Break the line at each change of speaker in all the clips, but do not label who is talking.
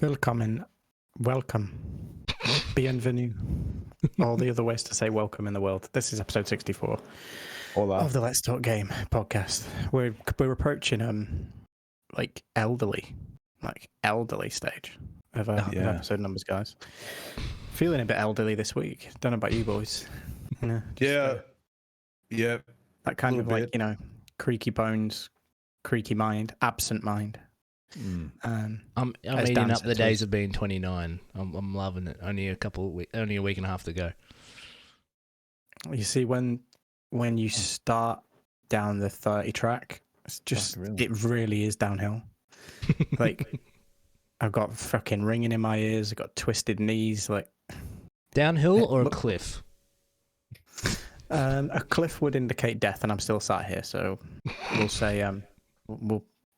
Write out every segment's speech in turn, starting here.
Willkommen. Welcome. Bienvenue. All the other ways to say welcome in the world. This is episode 64 of the Let's Talk Game podcast. We're approaching like elderly stage of episode numbers, guys. Feeling a bit elderly this week. Don't know about you boys.
Yeah.
That kind of like, creaky bones, creaky mind, absent mind.
I'm eating up the days of being 29. I'm loving it. Only a week and a half to go.
You see, when you start down the 30 track, it's just it really is downhill. Like I've got fucking ringing in my ears. I've got twisted knees. Like
downhill or a cliff?
A cliff would indicate death, and I'm still sat here. So we'll say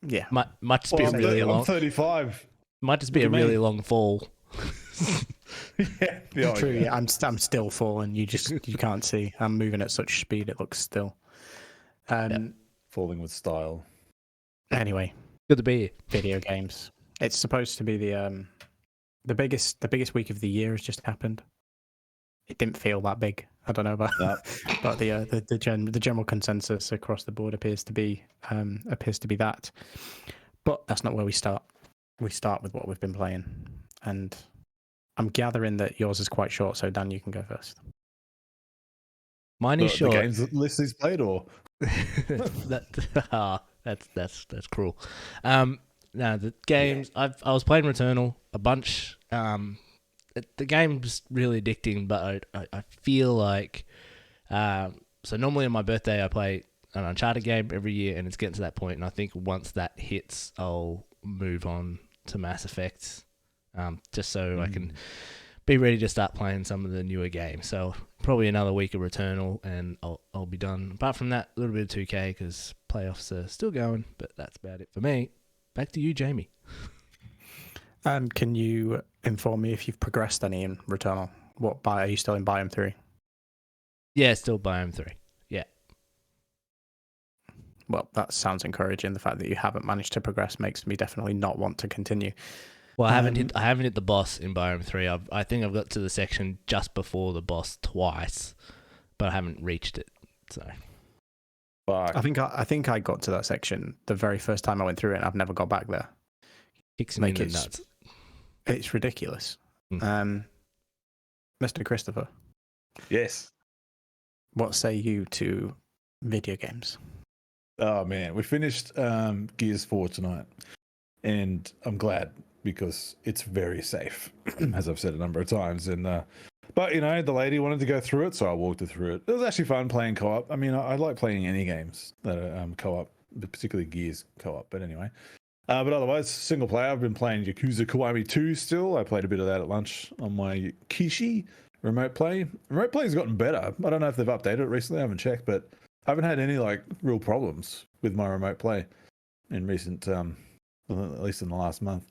yeah.
Might just be a really long.
I'm 35.
Might just be a really long fall.
True. Yeah, I'm still falling. You can't see. I'm moving at such speed it looks still.
Falling with style.
Anyway,
good to be here.
Video games. It's supposed to be the biggest week of the year has just happened. It didn't feel that big. I don't know about that, but the general consensus across the board appears to be that. But that's not where we start. We start with what we've been playing, and I'm gathering that yours is quite short. So Dan, you can go first.
Mine is short.
The games list he's played, or
that's cruel. No, the games I was playing Returnal a bunch. The game's really addicting, but I feel like so normally on my birthday I play an Uncharted game every year, and it's getting to that point, and I think once that hits I'll move on to Mass Effect, just so I can be ready to start playing some of the newer games. So probably another week of Returnal and I'll be done. Apart from that, a little bit of 2K because playoffs are still going, but that's about it for me. Back to you, Jamie.
Can you inform me if you've progressed any in Returnal? Are you still in Biome 3?
Yeah, still Biome 3. Yeah.
Well, that sounds encouraging. The fact that you haven't managed to progress makes me definitely not want to continue.
Well, I haven't hit the boss in Biome 3. I think I've got to the section just before the boss twice, but I haven't reached it. So
I think I got to that section the very first time I went through it, and I've never got back there.
Kicks me in the nuts.
It's ridiculous. Mr. Christopher.
Yes.
What say you to video games?
Oh man, we finished Gears 4 tonight, and I'm glad because it's very safe, as I've said a number of times. And but the lady wanted to go through it, so I walked her through it. It was actually fun playing co-op. I mean, I like playing any games that are co-op, particularly Gears co-op. But anyway. But otherwise, single player, I've been playing Yakuza Kiwami 2 still. I played a bit of that at lunch on my Kishi remote play. Remote play has gotten better. I don't know if they've updated it recently. I haven't checked, but I haven't had any real problems with my remote play in recent, at least in the last month.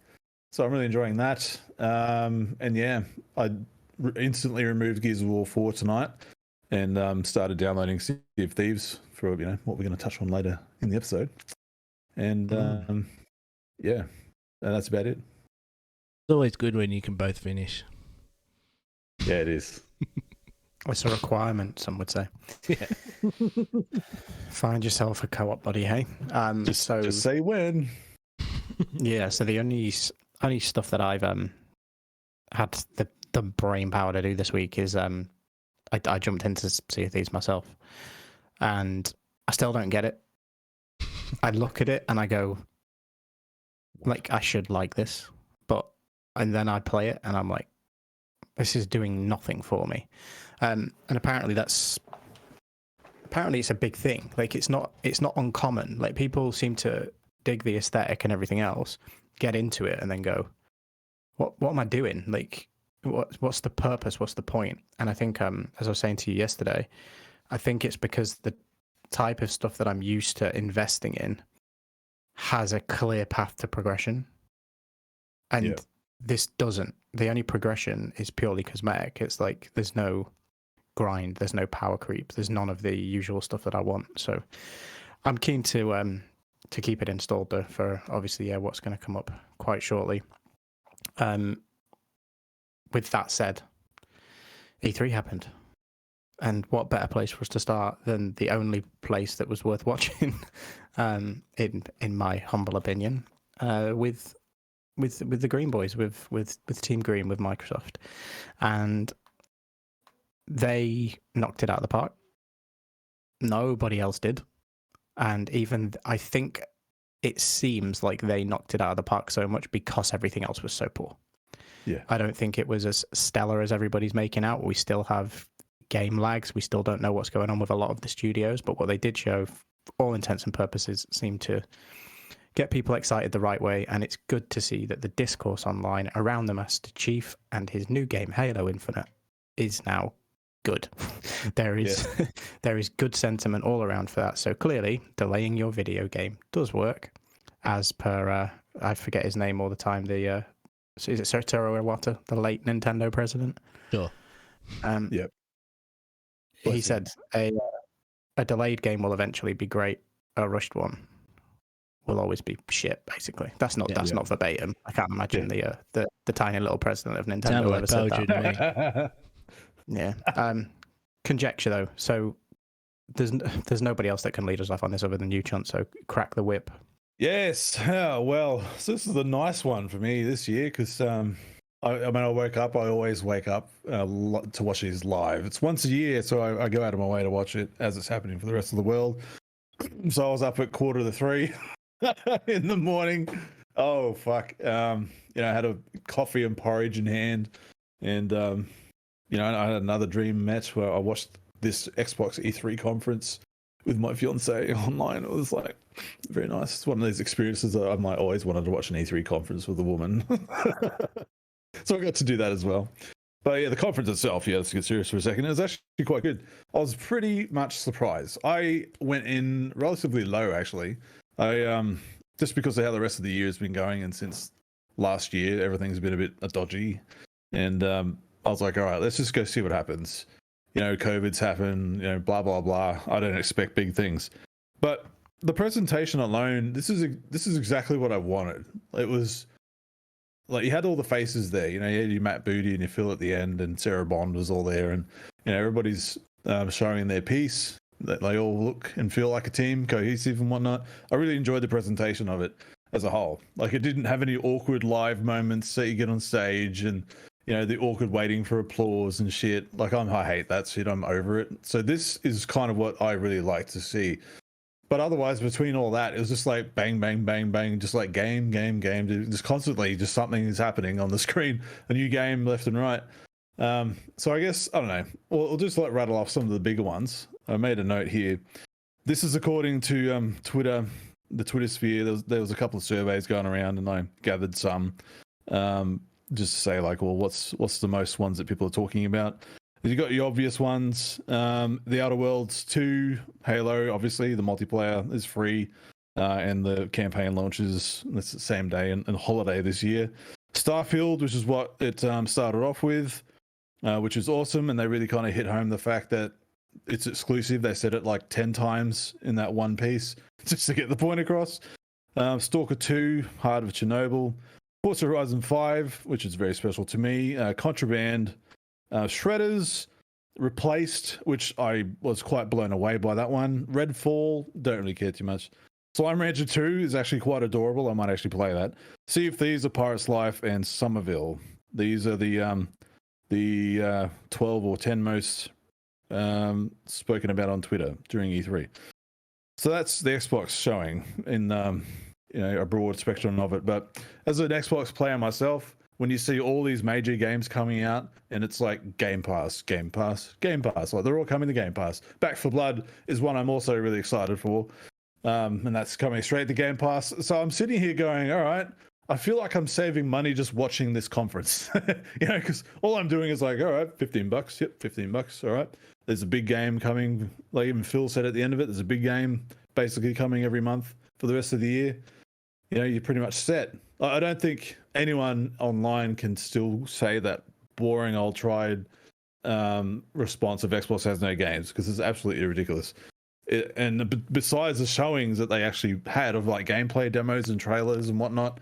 So I'm really enjoying that. And yeah, I instantly removed Gears of War 4 tonight and started downloading Sea of Thieves for what we're going to touch on later in the episode. And yeah, and that's about it.
It's always good when you can both finish.
Yeah, it is.
It's a requirement, some would say.
Yeah.
Find yourself a co-op buddy, hey?
Just say when.
Yeah, so the only stuff that I've had the brain power to do this week is I jumped into Sea of Thieves myself, and I still don't get it. I look at it and I go, I should like this, and then I play it and I'm like, this is doing nothing for me. And apparently it's a big thing. It's not uncommon. People seem to dig the aesthetic and everything else, get into it, and then go, what am I doing? What's the purpose? What's the point? And I think, as I was saying to you yesterday, I think it's because the type of stuff that I'm used to investing in has a clear path to progression, and this doesn't. The only progression is purely cosmetic. It's there's no grind, there's no power creep, there's none of the usual stuff that I want. So I'm keen to keep it installed for obviously what's going to come up quite shortly. With that said, E3 happened. And what better place for us to start than the only place that was worth watching, in my humble opinion, with the Green Boys, with Team Green, with Microsoft, and they knocked it out of the park. Nobody else did, and even I think it seems like they knocked it out of the park so much because everything else was so poor.
Yeah,
I don't think it was as stellar as everybody's making out. We still have game lags. We still don't know what's going on with a lot of the studios, but what they did show, for all intents and purposes, seemed to get people excited the right way, and it's good to see that the discourse online around the Master Chief and his new game, Halo Infinite, is now good. There is there is good sentiment all around for that. So clearly, delaying your video game does work, as per I forget his name all the time. The is it Satoru Iwata, the late Nintendo president?
Sure.
Yep.
He said a delayed game will eventually be great. A rushed one will always be shit. Basically, that's not verbatim. I can't imagine the tiny little president of Nintendo
Sounded
ever
like
said
poetry
that.
to me.
Yeah. Conjecture though. So there's nobody else that can lead us off on this other than you, Chunt. So crack the whip.
Yes. Well, so this is a nice one for me this year because I always wake up to watch these live. It's once a year, so I go out of my way to watch it as it's happening for the rest of the world. So I was up at 2:45 in the morning. Oh, fuck. I had a coffee and porridge in hand. And, I had another dream match where I watched this Xbox E3 conference with my fiance online. It was like very nice. It's one of these experiences that I might always wanted to watch an E3 conference with a woman. So I got to do that as well. But yeah, the conference itself, let's get serious for a second. It was actually quite good. I was pretty much surprised. I went in relatively low, actually. I just because of how the rest of the year has been going, and since last year, everything's been a bit dodgy. And I was like, all right, let's just go see what happens. COVID's happened, blah, blah, blah. I don't expect big things. But the presentation alone, this is exactly what I wanted. It was like you had all the faces there. You had your Matt Booty and your Phil at the end, and Sarah Bond was all there, and everybody's showing their piece. That they all look and feel like a team, cohesive and whatnot. I really enjoyed the presentation of it as a whole. Like, it didn't have any awkward live moments that you get on stage, and the awkward waiting for applause and shit. Like, I hate that shit. I'm over it. So this is kind of what I really like to see. But otherwise, between all that, it was just like bang, bang, bang, bang, just like game. Just constantly, just something is happening on the screen. A new game left and right. So I guess, I don't know. We'll just rattle off some of the bigger ones. I made a note here. This is according to Twitter, the Twitter sphere. There was a couple of surveys going around, and I gathered some just to say, like, well, what's the most ones that people are talking about? You got your obvious ones. The Outer Worlds 2, Halo, obviously, the multiplayer is free, and the campaign launches the same day and holiday this year. Starfield, which is what it started off with, which is awesome, and they really kind of hit home the fact that it's exclusive. They said it like 10 times in that one piece just to get the point across. Stalker 2, Heart of Chernobyl, Forza Horizon 5, which is very special to me, Contraband, Shredders, Replaced, which I was quite blown away by that one. Redfall, don't really care too much. Slime Rancher 2 is actually quite adorable. I might actually play that. Sea of Thieves, A Pirate's Life, and Somerville. These are the 12 or 10 most spoken about on Twitter during E3. So that's the Xbox showing in a broad spectrum of it. But as an Xbox player myself, when you see all these major games coming out and it's like Game Pass, like they're all coming to Game Pass. Back 4 Blood is one I'm also really excited for, and that's coming straight to Game Pass. So I'm sitting here going, all right, I feel like I'm saving money just watching this conference, because all I'm doing is like, all right, $15. Yep, $15. All right. There's a big game coming. Like even Phil said at the end of it, there's a big game basically coming every month for the rest of the year. You're pretty much set. I don't think anyone online can still say that boring old tried response of Xbox has no games, because it's absolutely ridiculous. And besides the showings that they actually had of like gameplay demos and trailers and whatnot,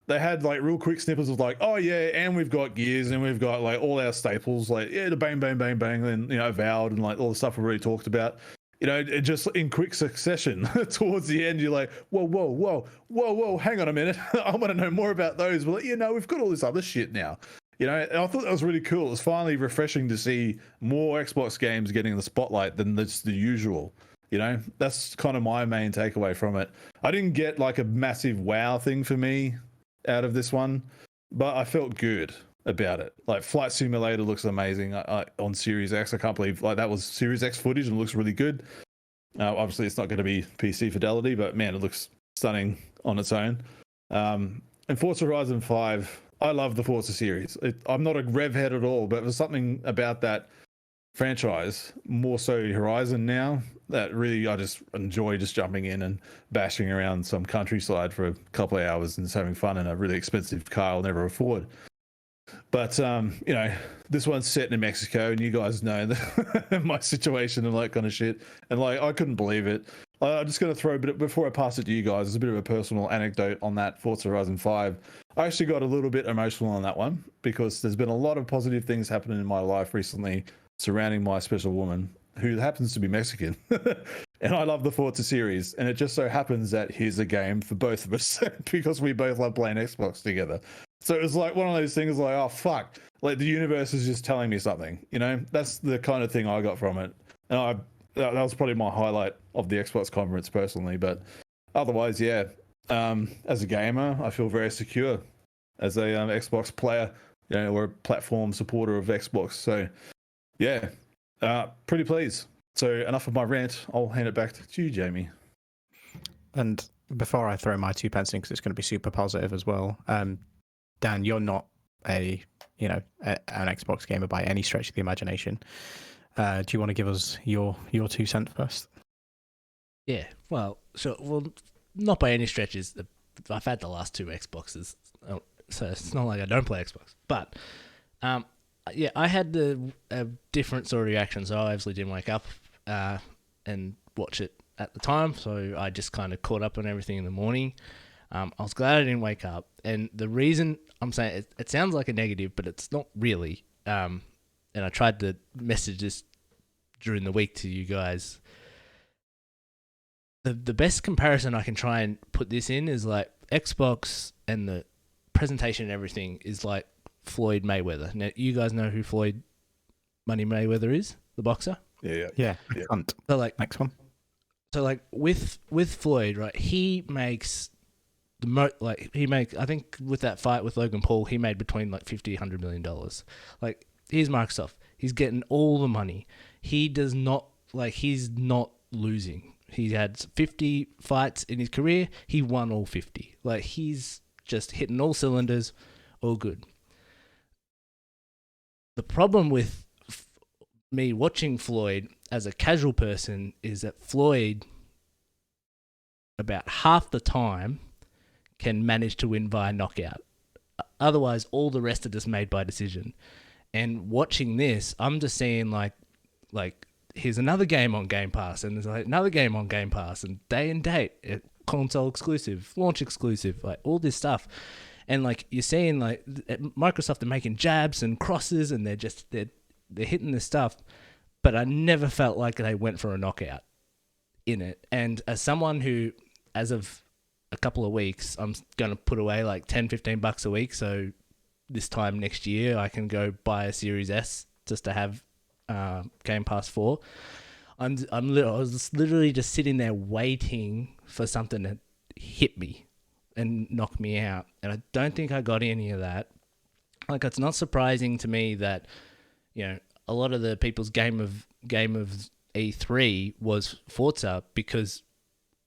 they had like real quick snippets of like, oh yeah, and we've got Gears and we've got like all our staples, like yeah, the bang bang bang bang, and Avowed and like all the stuff we already talked about. It just in quick succession towards the end, you're like, whoa, hang on a minute. I want to know more about those. But we've got all this other shit now. And I thought that was really cool. It was finally refreshing to see more Xbox games getting the spotlight than just the usual. That's kind of my main takeaway from it. I didn't get like a massive wow thing for me out of this one, but I felt good about it. Like Flight Simulator looks amazing on Series X. I can't believe like that was Series X footage and looks really good. Obviously, it's not going to be PC fidelity, but man, it looks stunning on its own. And Forza Horizon 5, I love the Forza series. I'm not a rev head at all, but there's something about that franchise, more so Horizon now, that really I just enjoy just jumping in and bashing around some countryside for a couple of hours and just having fun in a really expensive car I'll never afford. But this one's set in Mexico, and you guys know my situation and that kind of shit. And like, I couldn't believe it. I'm just going to throw a bit before I pass it to you guys. It's a bit of a personal anecdote on that Forza Horizon 5. I actually got a little bit emotional on that one because there's been a lot of positive things happening in my life recently surrounding my special woman, who happens to be Mexican. And I love the Forza series, and it just so happens that here's a game for both of us because we both love playing Xbox together. So it was like one of those things like, oh fuck, like the universe is just telling me something. That's the kind of thing I got from it. And that was probably my highlight of the Xbox conference personally. But otherwise, yeah, as a gamer, I feel very secure as a Xbox player, or a platform supporter of Xbox. So yeah, pretty pleased. So enough of my rant. I'll hand it back to you, Jamie.
And before I throw my 2 pence in, because it's going to be super positive as well, Dan, you're not an Xbox gamer by any stretch of the imagination. Do you want to give us your 2 cents first?
Yeah, well, sure. Well, not by any stretches. I've had the last 2 Xboxes, so it's not like I don't play Xbox. But yeah, I had a different sort of reaction. So I obviously didn't wake up and watch it at the time. So I just kind of caught up on everything in the morning. I was glad I didn't wake up. And the reason I'm saying it sounds like a negative, but it's not really. And I tried to message this during the week to you guys. The best comparison I can try and put this in is like Xbox and the presentation and everything is like Floyd Mayweather. Now, you guys know who Floyd Money Mayweather is, the boxer?
Yeah. Hunt.
So like
next one.
So like with Floyd, right? He makes I think with that fight with Logan Paul, he made between like $50-100 million. Like, here's Microsoft. He's getting all the money. He's not losing. He had 50 fights in his career. He won all 50. Like, he's just hitting all cylinders, all good. The problem with me watching Floyd as a casual person is that Floyd, about half the time, can manage to win via knockout. Otherwise, all the rest are just made by decision. And watching this, I'm just seeing like here's another game on Game Pass, and there's like another game on Game Pass, and day and date, console exclusive, launch exclusive, like all this stuff. And like you're seeing like Microsoft are making jabs and crosses, and they're hitting this stuff, but I never felt like they went for a knockout in it. And as someone who, as of a couple of weeks, I'm going to put away like $10-15 a week. So this time next year, I can go buy a Series S just to have Game Pass 4. I was literally just sitting there waiting for something to hit me and knock me out. And I don't think I got any of that. Like, it's not surprising to me that, a lot of the people's game of E3 was Forza, because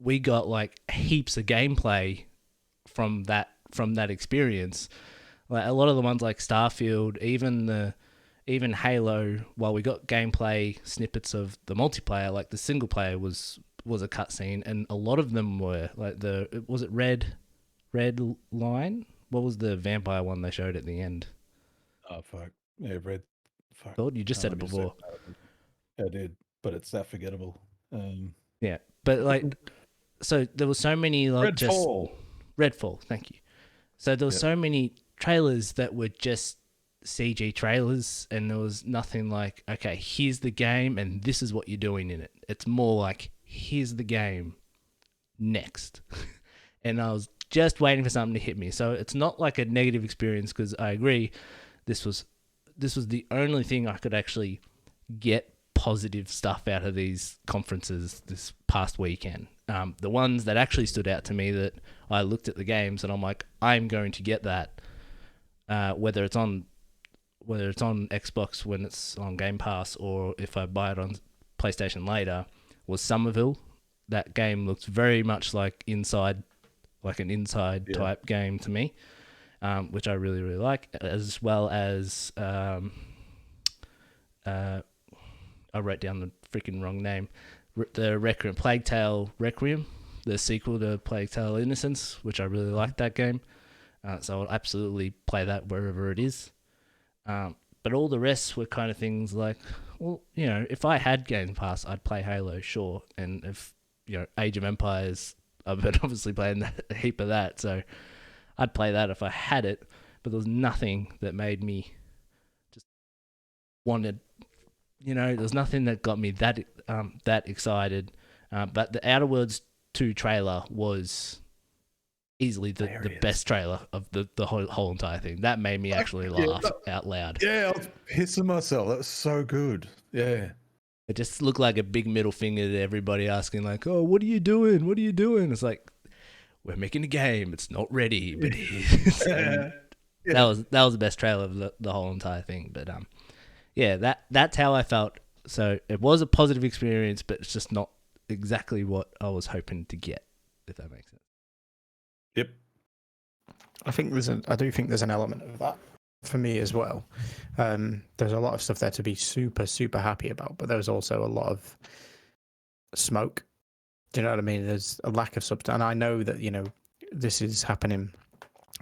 we got like heaps of gameplay from that experience. Like a lot of the ones like Starfield, even Halo, while we got gameplay snippets of the multiplayer, like the single player was a cutscene, and a lot of them were like was it Red Line? What was the vampire one they showed at the end?
Oh fuck. Yeah, Red. Fuck.
God, you just said it before.
I did, but it's that forgettable.
Yeah, but like, so there were so many like
Redfall.
Redfall. Thank you. So there were
Yep.
so many trailers that were just CG trailers, and there was nothing like, okay, here's the game, and this is what you're doing in it. It's more like, here's the game, next. And I was just waiting for something to hit me. So it's not like a negative experience, because I agree, this was the only thing I could actually get positive stuff out of these conferences this past weekend. The ones that actually stood out to me, that I looked at the games and I'm like, I'm going to get that, whether it's on Xbox when it's on Game Pass, or if I buy it on PlayStation later, was Somerville. That game looks very much like an inside type game to me, which I really, really like, as well as I wrote down the freaking wrong name. The Requiem, Plague Tale Requiem, the sequel to Plague Tale Innocence, which I really like that game. So I'll absolutely play that wherever it is. But all the rest were kind of things like, well, you know, if I had Game Pass, I'd play Halo, sure. And if, you know, Age of Empires, I've been obviously playing a heap of that, so I'd play that if I had it. But there was nothing that made me just wanted, you know, there's nothing that got me that excited. But the Outer Worlds 2 trailer was easily the best trailer of the whole entire thing. That made me actually laugh out loud.
Yeah, I was pissing myself. That was so good. Yeah.
It just looked like a big middle finger to everybody, asking like, "Oh, what are you doing? What are you doing?" It's like, we're making a game. It's not ready, but it is. That was the best trailer of the whole entire thing. But yeah, that's how I felt. So it was a positive experience, but it's just not exactly what I was hoping to get, if that makes sense.
Yep.
I do think there's an element of that for me as well. There's a lot of stuff there to be super, super happy about, but there's also a lot of smoke. Do you know what I mean? There's a lack of substance. And I know that, you know, this is happening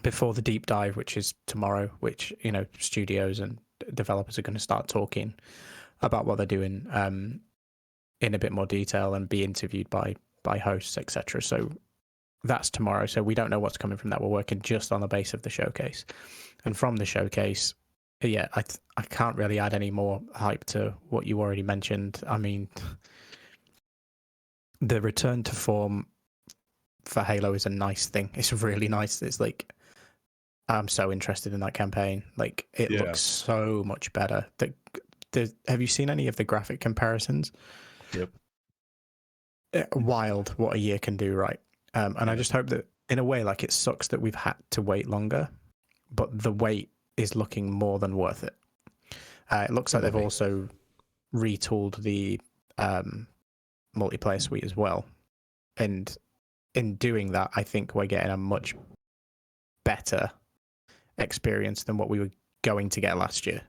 before the deep dive, which is tomorrow, which, you know, studios and developers are going to start talking about what they're doing in a bit more detail and be interviewed by hosts, etc. So that's tomorrow. So we don't know what's coming from that. We're working just on the base of the showcase. And from the showcase, yeah, I can't really add any more hype to what you already mentioned. I mean, the return to form for Halo is a nice thing. It's really nice. It's like, I'm so interested in that campaign. Like, it looks so much better. Have you seen any of the graphic comparisons?
Yep.
Wild what a year can do, right? And I just hope that, in a way, like, it sucks that we've had to wait longer, but the wait is looking more than worth it. It looks like they've also retooled the multiplayer suite as well. And in doing that, I think we're getting a much better experience than what we were going to get last year.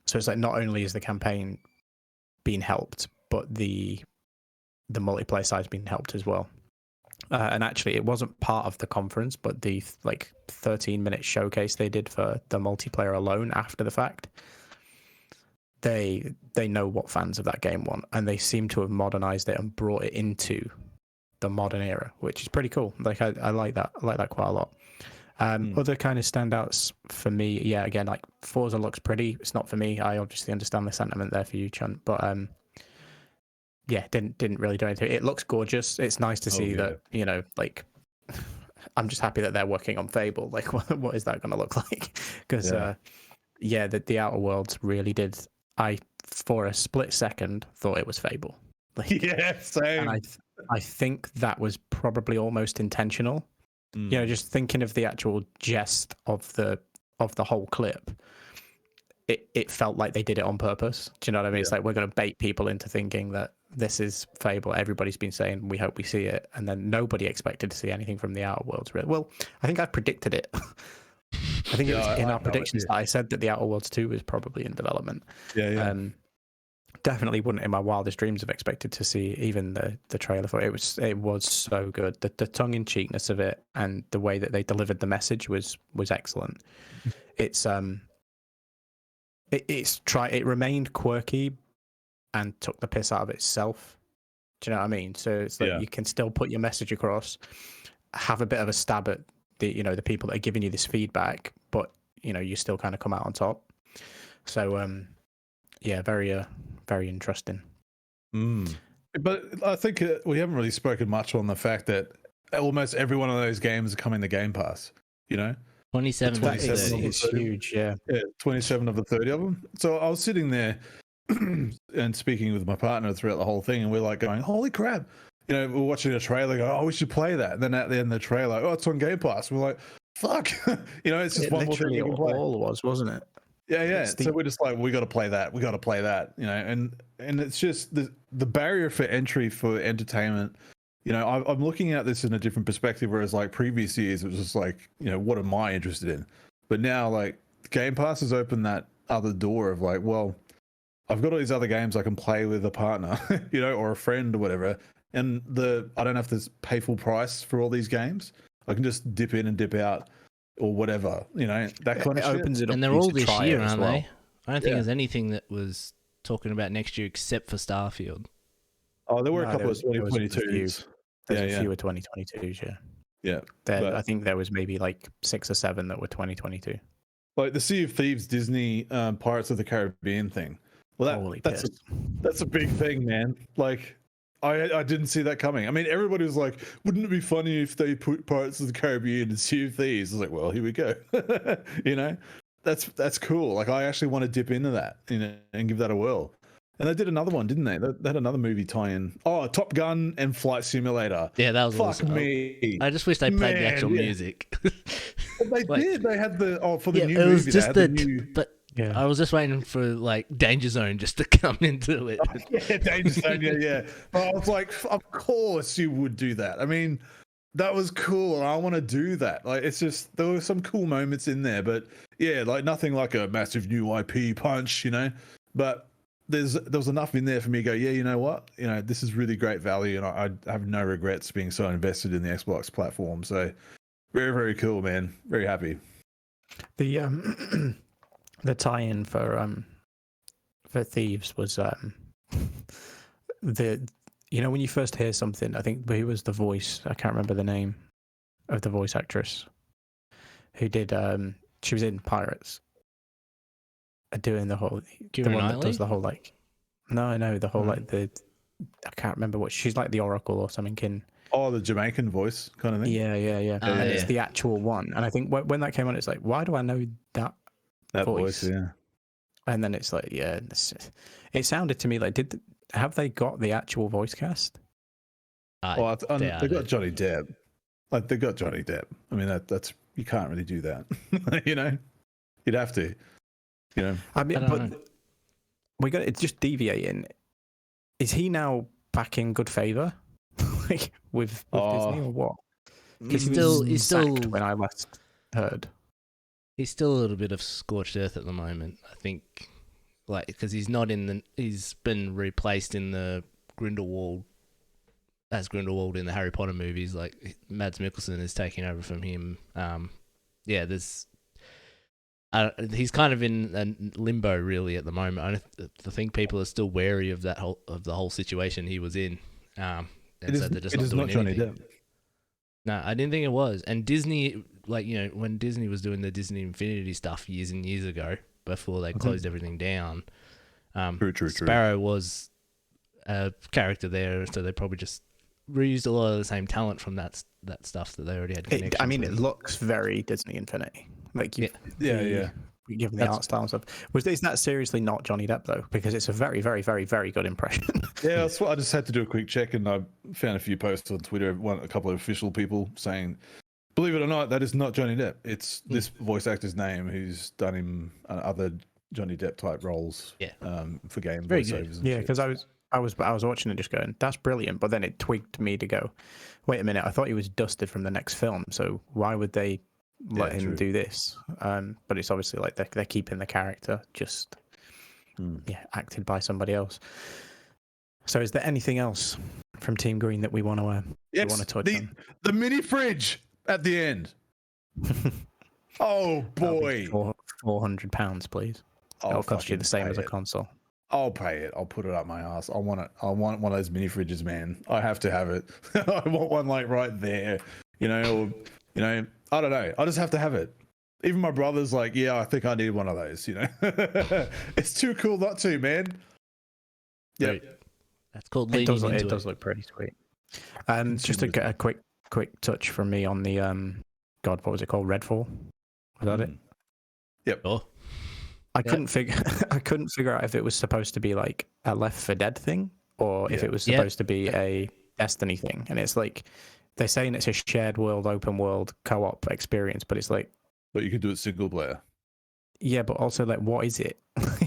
So it's like, not only is the campaign being helped, but the multiplayer side's been helped as well. And actually, it wasn't part of the conference, but the 13-minute showcase they did for the multiplayer alone after the fact, they know what fans of that game want, and they seem to have modernized it and brought it into the modern era, which is pretty cool. Like, I like that. I like that quite a lot. Other kind of standouts for me, yeah, again, like, Forza looks pretty. It's not for me. I obviously understand the sentiment there for you, Chunt, but yeah, didn't really do anything. It looks gorgeous. It's nice to see that, you know, like, I'm just happy that they're working on Fable. Like, what is that going to look like? Because the Outer Worlds really did. I, for a split second, thought it was Fable. Like,
yeah, same.
And I think that was probably almost intentional. You know, just thinking of the actual jest of the whole clip, it felt like they did it on purpose. Do you know what I mean? It's like, we're going to bait people into thinking that this is Fable. Everybody's been saying, we hope we see it. And then nobody expected to see anything from the Outer Worlds. Well, I think I predicted it. I think it was in our predictions that I said that the Outer Worlds 2 was probably in development.
Yeah.
Definitely wouldn't in my wildest dreams have expected to see even the trailer for it. It was so good. The tongue-in-cheekness of it and the way that they delivered the message was excellent. It remained quirky and took the piss out of itself. Do you know what I mean? So it's like, you can still put your message across, have a bit of a stab at the people that are giving you this feedback, but you still kind of come out on top. So yeah, very interesting.
But I think we haven't really spoken much on the fact that almost every one of those games are coming to Game Pass.
27
That
to
is
30.
huge. Yeah.
27 of the 30 of them. So I was sitting there and speaking with my partner throughout the whole thing, and we're like going, "Holy crap!" We're watching a trailer, go, "Oh, we should play that." And then at the end of the trailer, "Oh, it's on Game Pass." We're like, "Fuck!" It's just one more thing we can play.
All was, wasn't it?
Yeah. So we're just like, we got to play that. We got to play that. And it's just the barrier for entry for entertainment. I'm looking at this in a different perspective, whereas like previous years, it was just like, what am I interested in? But now, like, Game Pass has opened that other door of like, well, I've got all these other games I can play with a partner, or a friend or whatever. And I don't have to pay full price for all these games. I can just dip in and dip out or whatever, that kind of shit.
Opens it up.
And they're all this year,
as
aren't
well.
they? I don't think there's anything that was talking about next year except for Starfield.
Oh, there were a couple of 2022s.
There's a few of 2022s, yeah.
Yeah.
I think there was maybe like 6 or 7 that were 2022.
Like the Sea of Thieves Disney Pirates of the Caribbean thing. Well, that's a big thing, man. Like, I didn't see that coming. I mean, everybody was like, wouldn't it be funny if they put Pirates of the Caribbean and Sea of Thieves? I was like, well, here we go. That's cool. Like, I actually want to dip into that, and give that a whirl. And they did another one, didn't they? They had another movie tie-in. Oh, Top Gun and Flight Simulator.
Yeah, that was
Fuck
awesome.
me.
I just wish they played the actual music.
They did. They had for the new
it was
movie.
Just
they had the new...
But I was just waiting for like Danger Zone just to come into it.
Yeah, Danger Zone. Yeah. But I was like, of course you would do that. I mean, that was cool. I want to do that. Like, it's just, there were some cool moments in there, but yeah, like nothing like a massive new IP punch, But there was enough in there for me to go, yeah, you know what? This is really great value, and I have no regrets being so invested in the Xbox platform. So very, very cool, man. Very happy.
The the tie-in for Thieves was when you first hear something, I think who was the voice? I can't remember the name of the voice actress who did. She was in Pirates, doing the whole. The one that does the whole like. No, the whole like the. I can't remember what she's like, the Oracle or something.
Oh, the Jamaican voice kind of thing.
Yeah. And it's the actual one, and I think when that came on, it's like, why do I know that voice? Yeah. And then it's like, yeah, it sounded to me like, have they got the actual voice cast?
They got Johnny Depp. Like, they got Johnny Depp. I mean, that's you can't really do that. You'd have to.
I mean, but we got it just deviating. Is he now back in good favor, like with Disney or what?
He's still
when I last heard.
He's still a little bit of scorched earth at the moment, I think, like, because he's been replaced in the Grindelwald in the Harry Potter movies. Like, Mads Mikkelsen is taking over from him. He's kind of in a limbo really at the moment. I think people are still wary of the whole situation he was in. It is not Johnny Depp. No, I didn't think it was. And Disney, like, when Disney was doing the Disney Infinity stuff years and years ago, before they closed everything down,
true.
Sparrow was a character there, so they probably just reused a lot of the same talent from that stuff that they already had connections
I mean,
with.
it looks very Disney Infinity. Like,
yeah.
Given the art style and stuff. Is that seriously not Johnny Depp though? Because it's a very, very, very, very good impression.
Yeah, that's what I just had to do a quick check, and I found a few posts on Twitter. A couple of official people saying, believe it or not, that is not Johnny Depp. It's this voice actor's name who's done him other Johnny Depp type roles.
Yeah.
For game
very
voiceovers.
Yeah, because I was watching it just going, that's brilliant, but then it twigged me to go, wait a minute, I thought he was dusted from the next film, so why would they let him do this? But it's obviously like they're keeping the character, just acted by somebody else. So is there anything else from Team Green that we want to touch on?
The mini fridge at the end. Oh boy,
£400, please. It'll cost you the same as a console.
I'll pay it. I'll put it up my ass. I want it. I want one of those mini fridges, man. I have to have it. I want one like right there. I don't know. I just have to have it. Even my brother's like, yeah, I think I need one of those. You know, it's too cool not to, man. Yeah,
that's called
It
leaning
does.
into
It
it.
does look pretty sweet. Just a
Consumerism.
quick touch from me on the God, what was it called? Redfall. Was that it?
Yep.
Oh,
I couldn't figure out if it was supposed to be like a Left 4 Dead thing or if it was supposed to be a Destiny thing. And it's like they're saying it's a shared world, open world co-op experience, but it's like,
But you can do it single player.
yeah, but also like, what is it?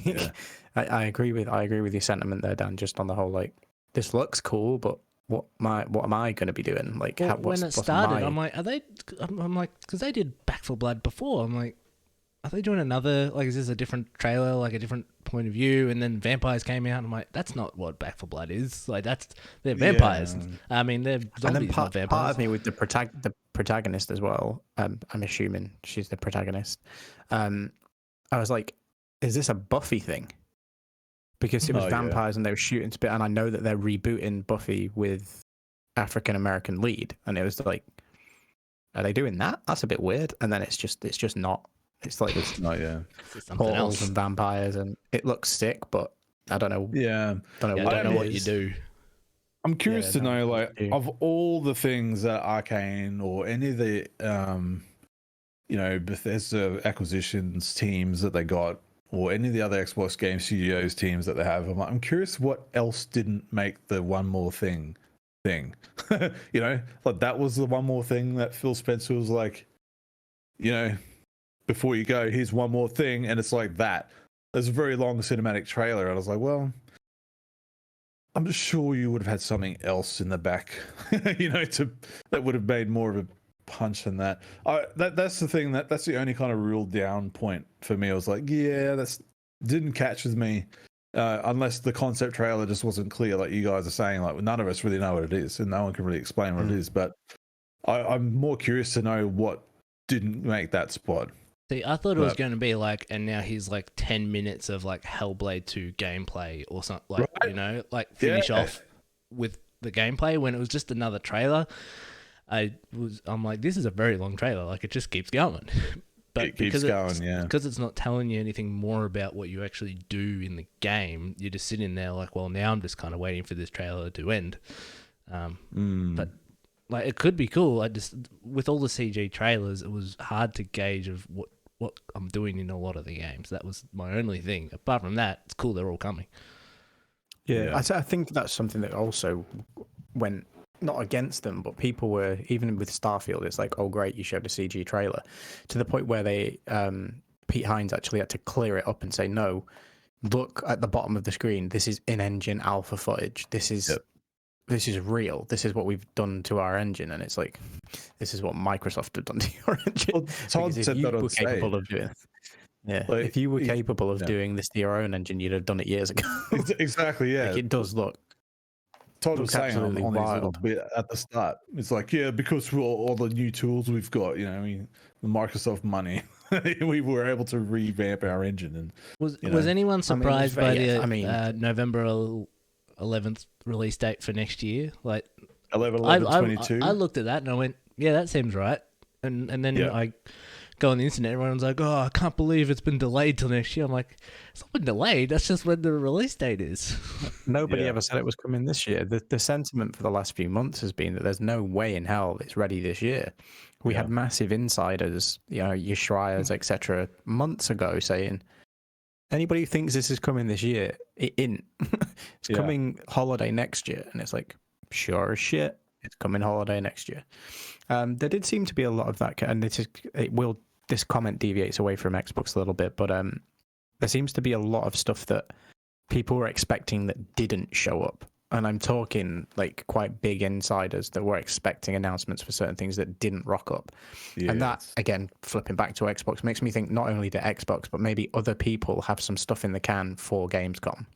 Yeah.
I agree with your sentiment there, Dan. Just on the whole, like, this looks cool, but what am I going to be doing? Like,
well, when it started,
my...
I'm like, are they? I'm like, because they did Back 4 Blood before. I'm like, are they doing another? Like, is this a different trailer, like a different point of view? And then vampires came out. And I'm like, that's not what Back 4 Blood is. Like, they're vampires.
Yeah.
I mean, they're zombies,
And then
not vampires.
part of me with the protagonist as well. I'm assuming she's the protagonist. I was like, is this a Buffy thing? Because it was vampires and they were shooting spit, and I know that they're rebooting Buffy with African American lead, and it was like, are they doing that? That's a bit weird. And then it's just not. It's like it's
Not yeah.
portals and vampires, and it looks sick, but I don't know.
Yeah.
Don't know
I
what
don't know
it
what you
is.
do.
I'm curious
Yeah,
to
no,
know,
what
like,
you do.
of all the things that Arcane or any of the, Bethesda acquisitions teams that they got, or any of the other Xbox Game Studios teams that they have, I'm curious what else didn't make the one more thing. Like that was the one more thing that Phil Spencer was like, before you go, here's one more thing, and it's like that. There's a very long cinematic trailer, and I was like, well, I'm just sure you would have had something else in the back, that would have made more of a punch than that. That's the thing, that's the only kind of real down point for me. I was like, yeah, that's didn't catch with me, unless the concept trailer just wasn't clear, like you guys are saying. Like, none of us really know what it is, and no one can really explain what it is. But I'm more curious to know what didn't make that spot.
See, I thought it was going to be like, and now he's like 10 minutes of like Hellblade 2 gameplay or something, like, like finish off with the gameplay when it was just another trailer. I'm like, this is a very long trailer. Like, it just keeps going. But
it keeps going,
because it's not telling you anything more about what you actually do in the game, you're just sitting there like, well, now I'm just kind of waiting for this trailer to end. But like, it could be cool. I just, with all the CG trailers, it was hard to gauge of what I'm doing in a lot of the games. That was my only thing. Apart from that, it's cool. They're all coming.
Yeah. I think that's something that also went not against them, but people were, even with Starfield, it's like, oh great, you showed a CG trailer, to the point where they Pete Hines actually had to clear it up and say, no, look at the bottom of the screen, this is in-engine alpha footage, this is real, this is what we've done to our engine. And it's like, this is what Microsoft have done to your engine.
Well, Todd said that on stage.
Capable of doing, like, if you were capable of doing this to your own engine, you'd have done it years ago.
Exactly, yeah.
Like, it does look.
Todd was saying on his little
wild.
bit at the start, it's like, yeah, because we're all the new tools we've got, the Microsoft money, we were able to revamp our engine. And
was anyone surprised by the
I
November 11th release date for next year? Like
11/11/22.
I looked at that and I went, yeah, that seems right. And then I go on the internet, everyone's like, oh, I can't believe it's been delayed till next year. I'm like, it's not been delayed, that's just when the release date is.
Nobody ever said it was coming this year. The sentiment for the last few months has been that there's no way in hell it's ready this year. We had massive insiders, Yushrayas, etc., months ago saying, anybody who thinks this is coming this year, it isn't. It's coming holiday next year. And it's like, sure as shit, it's coming holiday next year. There did seem to be a lot of that, and this comment deviates away from Xbox a little bit, but there seems to be a lot of stuff that people were expecting that didn't show up. And I'm talking like quite big insiders that were expecting announcements for certain things that didn't rock up. Yes. And that, again, flipping back to Xbox, makes me think not only did Xbox, but maybe other people have some stuff in the can for Gamescom.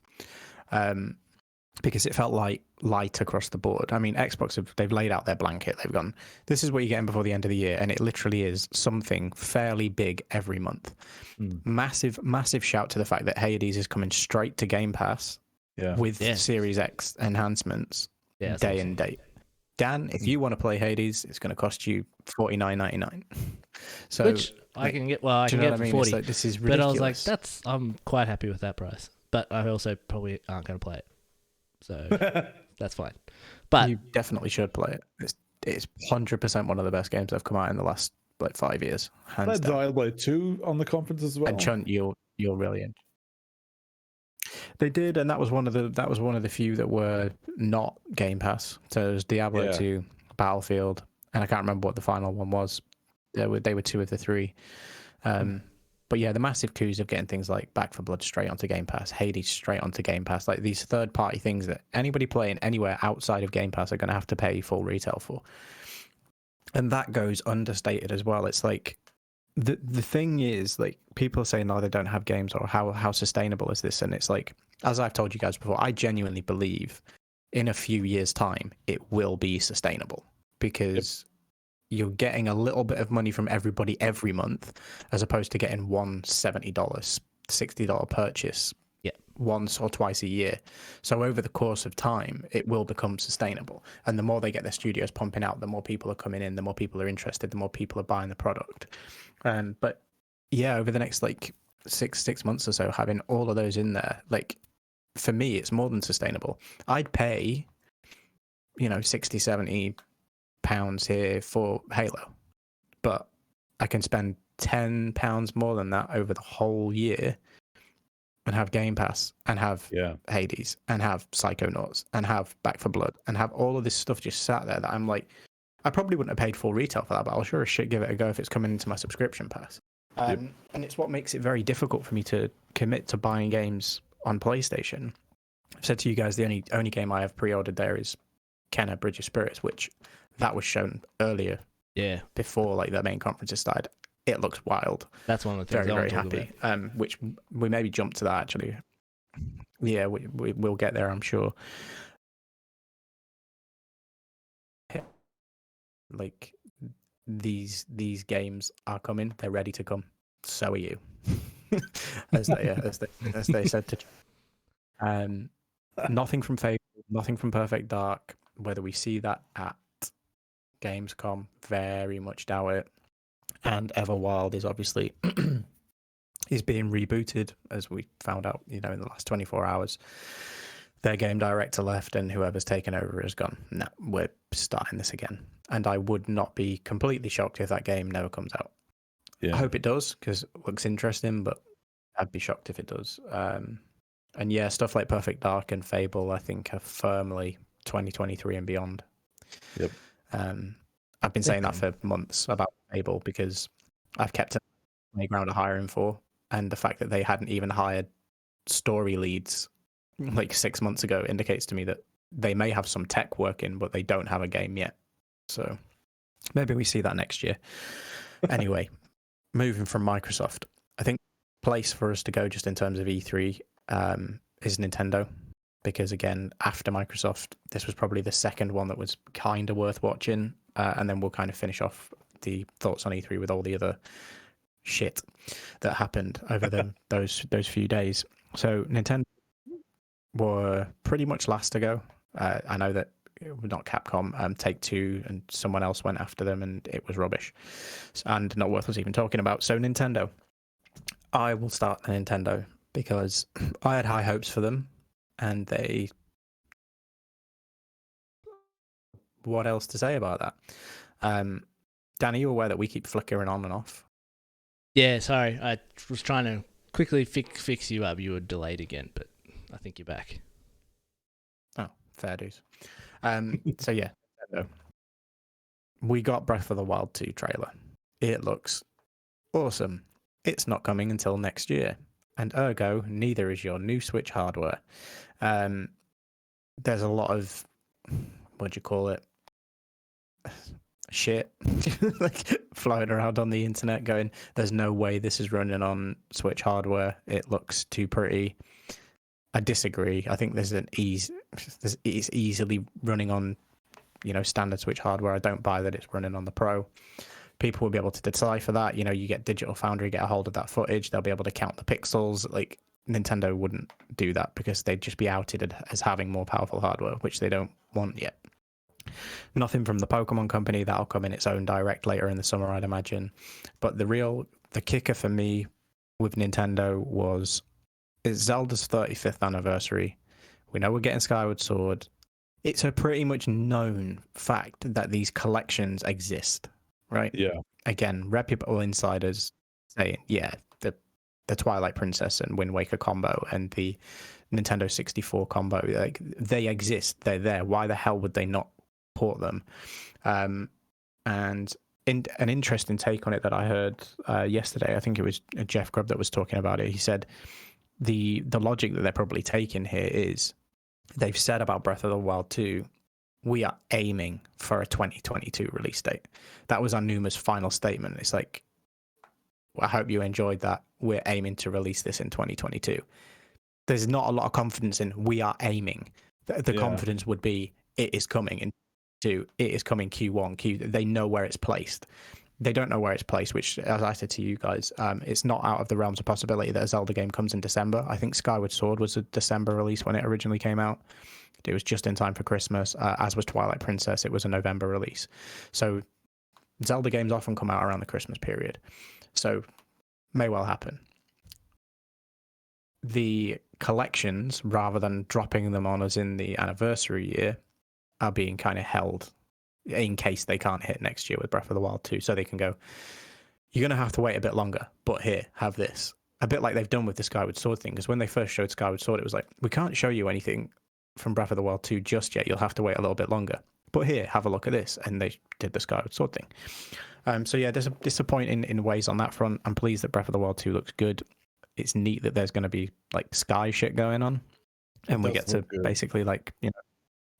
Because it felt like light across the board. I mean, Xbox, they've laid out their blanket. They've gone, this is what you're getting before the end of the year. And it literally is something fairly big every month. Massive, massive shout to the fact that Hades is coming straight to Game Pass with Series X enhancements day and date. Dan, if you want to play Hades, it's going to cost you $49.99. So,
Which I can get. Well, I
do
can
you know
get
what I
for
mean?
40.
It's like, this is
But
ridiculous.
I was like, I'm quite happy with that price. But I also probably aren't going to play it. So that's fine. But
you definitely should play it. It's 100% one of the best games that have come out in the last like 5 years. Hands
Played
down.
Diablo 2 on the conference as well.
And Chunt, you'll really enjoy. They did, and that was one of the few that were not Game Pass. So it was Diablo 2, Battlefield, and I can't remember what the final one was. They were 2 of the 3. But yeah, the massive coups of getting things like Back 4 Blood straight onto Game Pass, Hades straight onto Game Pass, like these third-party things that anybody playing anywhere outside of Game Pass are going to have to pay full retail for. And that goes understated as well. It's like the thing is, like, people are saying, no, they don't have games, or how sustainable is this? And it's like, as I've told you guys before, I genuinely believe in a few years' time it will be sustainable, because you're getting a little bit of money from everybody every month, as opposed to getting one $70, $60 purchase once or twice a year. So over the course of time, it will become sustainable. And the more they get their studios pumping out, the more people are coming in, the more people are interested, the more people are buying the product. But yeah, over the next like six months or so, having all of those in there, like, for me, it's more than sustainable. I'd pay, 60, 70 pounds here for Halo, but I can spend £10 more than that over the whole year and have Game Pass and have Hades and have Psychonauts and have Back 4 Blood and have all of this stuff just sat there that I'm like, I probably wouldn't have paid full retail for that, but I'll sure as shit give it a go if it's coming into my subscription pass. And it's what makes it very difficult for me to commit to buying games on PlayStation. I've said to you guys, the only game I have pre-ordered there is Kenna Bridge of Spirits, which that was shown earlier, before like the main conferences started. It looks wild.
That's one of the things
very happy. Which we maybe jump to that actually. Yeah, we'll get there, I'm sure. Like, these games are coming. They're ready to come. So are you, as they said to. Nothing from Fable, nothing from Perfect Dark. Whether we see that at Gamescom, very much doubt it. And Everwild is obviously is being rebooted, as we found out, in the last 24 hours. Their game director left, and whoever's taken over has gone, no, we're starting this again. And I would not be completely shocked if that game never comes out. I hope it does, because it looks interesting, but I'd be shocked if it does. And yeah, stuff like Perfect Dark and Fable, I think, are firmly 2023 and beyond.
Yep.
I've been saying that for months about Fable, because I've kept a playground of hiring for, and the fact that they hadn't even hired story leads like 6 months ago indicates to me that they may have some tech working, but they don't have a game yet. So maybe we see that next year. Anyway, moving from Microsoft, I think the place for us to go just in terms of E3 is Nintendo, because again, after Microsoft, this was probably the second one that was kind of worth watching. And then we'll kind of finish off the thoughts on E3 with all the other shit that happened over those few days. So Nintendo were pretty much last to go. I know that not Capcom, Take-Two and someone else went after them, and it was rubbish and not worth us even talking about. So Nintendo, I will start the Nintendo, because I had high hopes for them, and they... What else to say about that? Dan, are you aware that we keep flickering on and off?
Yeah, sorry. I was trying to quickly fix you up. You were delayed again, but I think you're back.
Oh, fair dues. So yeah, we got Breath of the Wild 2 trailer. It looks awesome. It's not coming until next year, and ergo, neither is your new Switch hardware. There's a lot of, what do you call it? Shit like flying around on the internet going, there's no way this is running on Switch hardware, it looks too pretty. I disagree. I think it's easily running on standard Switch hardware. I don't buy that it's running on the Pro. People will be able to decipher that. You get Digital Foundry get a hold of that footage, they'll be able to count the pixels. Like, Nintendo wouldn't do that, because they'd just be outed as having more powerful hardware, which they don't want yet. Nothing from the Pokemon Company. That'll come in its own direct later in the summer, I'd imagine. But the kicker for me with Nintendo was it's Zelda's 35th anniversary. We know we're getting Skyward Sword. It's a pretty much known fact that these collections exist, right?
Yeah.
Again, reputable insiders saying, yeah, the Twilight Princess and Wind Waker combo and the Nintendo 64 combo, like they exist. They're there. Why the hell would they not port them? And an interesting take on it that I heard yesterday, I think it was Jeff Grubb that was talking about it. He said the logic that they're probably taking here is they've said about Breath of the Wild 2, we are aiming for a 2022 release date. That was Anuma's final statement. It's like, I hope you enjoyed that. We're aiming to release this in 2022. There's not a lot of confidence in we are aiming. The confidence would be it is coming in Q2, it is coming Q1, They know where it's placed. They don't know where it's placed, which, as I said to you guys, it's not out of the realms of possibility that a Zelda game comes in December. I think Skyward Sword was a December release when it originally came out. It was just in time for Christmas, as was Twilight Princess. It was a November release. So Zelda games often come out around the Christmas period. So may well happen. The collections, rather than dropping them on us in the anniversary year, are being kind of held in case they can't hit next year with Breath of the Wild 2. So they can go, you're going to have to wait a bit longer, but here, have this. A bit like they've done with the Skyward Sword thing, because when they first showed Skyward Sword, it was like, we can't show you anything from Breath of the Wild 2 just yet. You'll have to wait a little bit longer. But here, have a look at this. And they did the Skyward Sword thing. So yeah, there's a disappointing in ways on that front. I'm pleased that Breath of the Wild 2 looks good. It's neat that there's going to be like sky shit going on. And we get to basically like,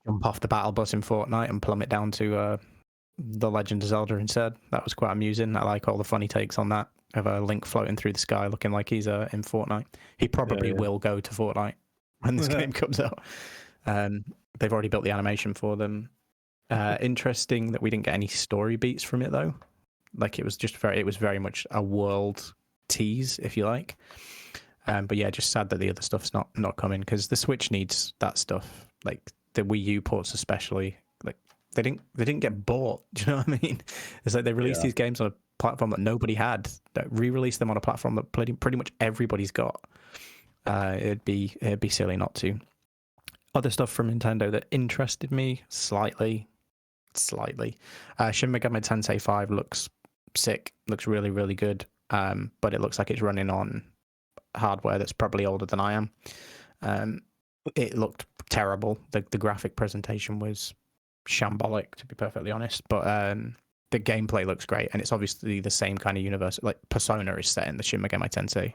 jump off the battle bus in Fortnite and plummet down to the Legend of Zelda instead. That was quite amusing. I like all the funny takes on that of a Link floating through the sky looking like he's in Fortnite. He probably will go to Fortnite when this game comes out. They've already built the animation for them. Interesting that we didn't get any story beats from it though. Like it was very much a world tease, if you like. But yeah, just sad that the other stuff's not coming because the Switch needs that stuff. Like the Wii U ports especially. Like they didn't get bought. Do you know what I mean? It's like they released these games on a platform that nobody had. That re-released them on a platform that pretty much everybody's got. It'd be silly not to. Other stuff from Nintendo that interested me slightly. Shin Megami Tensei 5 looks sick. Looks really, really good. But it looks like it's running on hardware that's probably older than I am. It looked terrible. The graphic presentation was shambolic, to be perfectly honest. But the gameplay looks great, and it's obviously the same kind of universe. Like Persona is set in the Shin Megami Tensei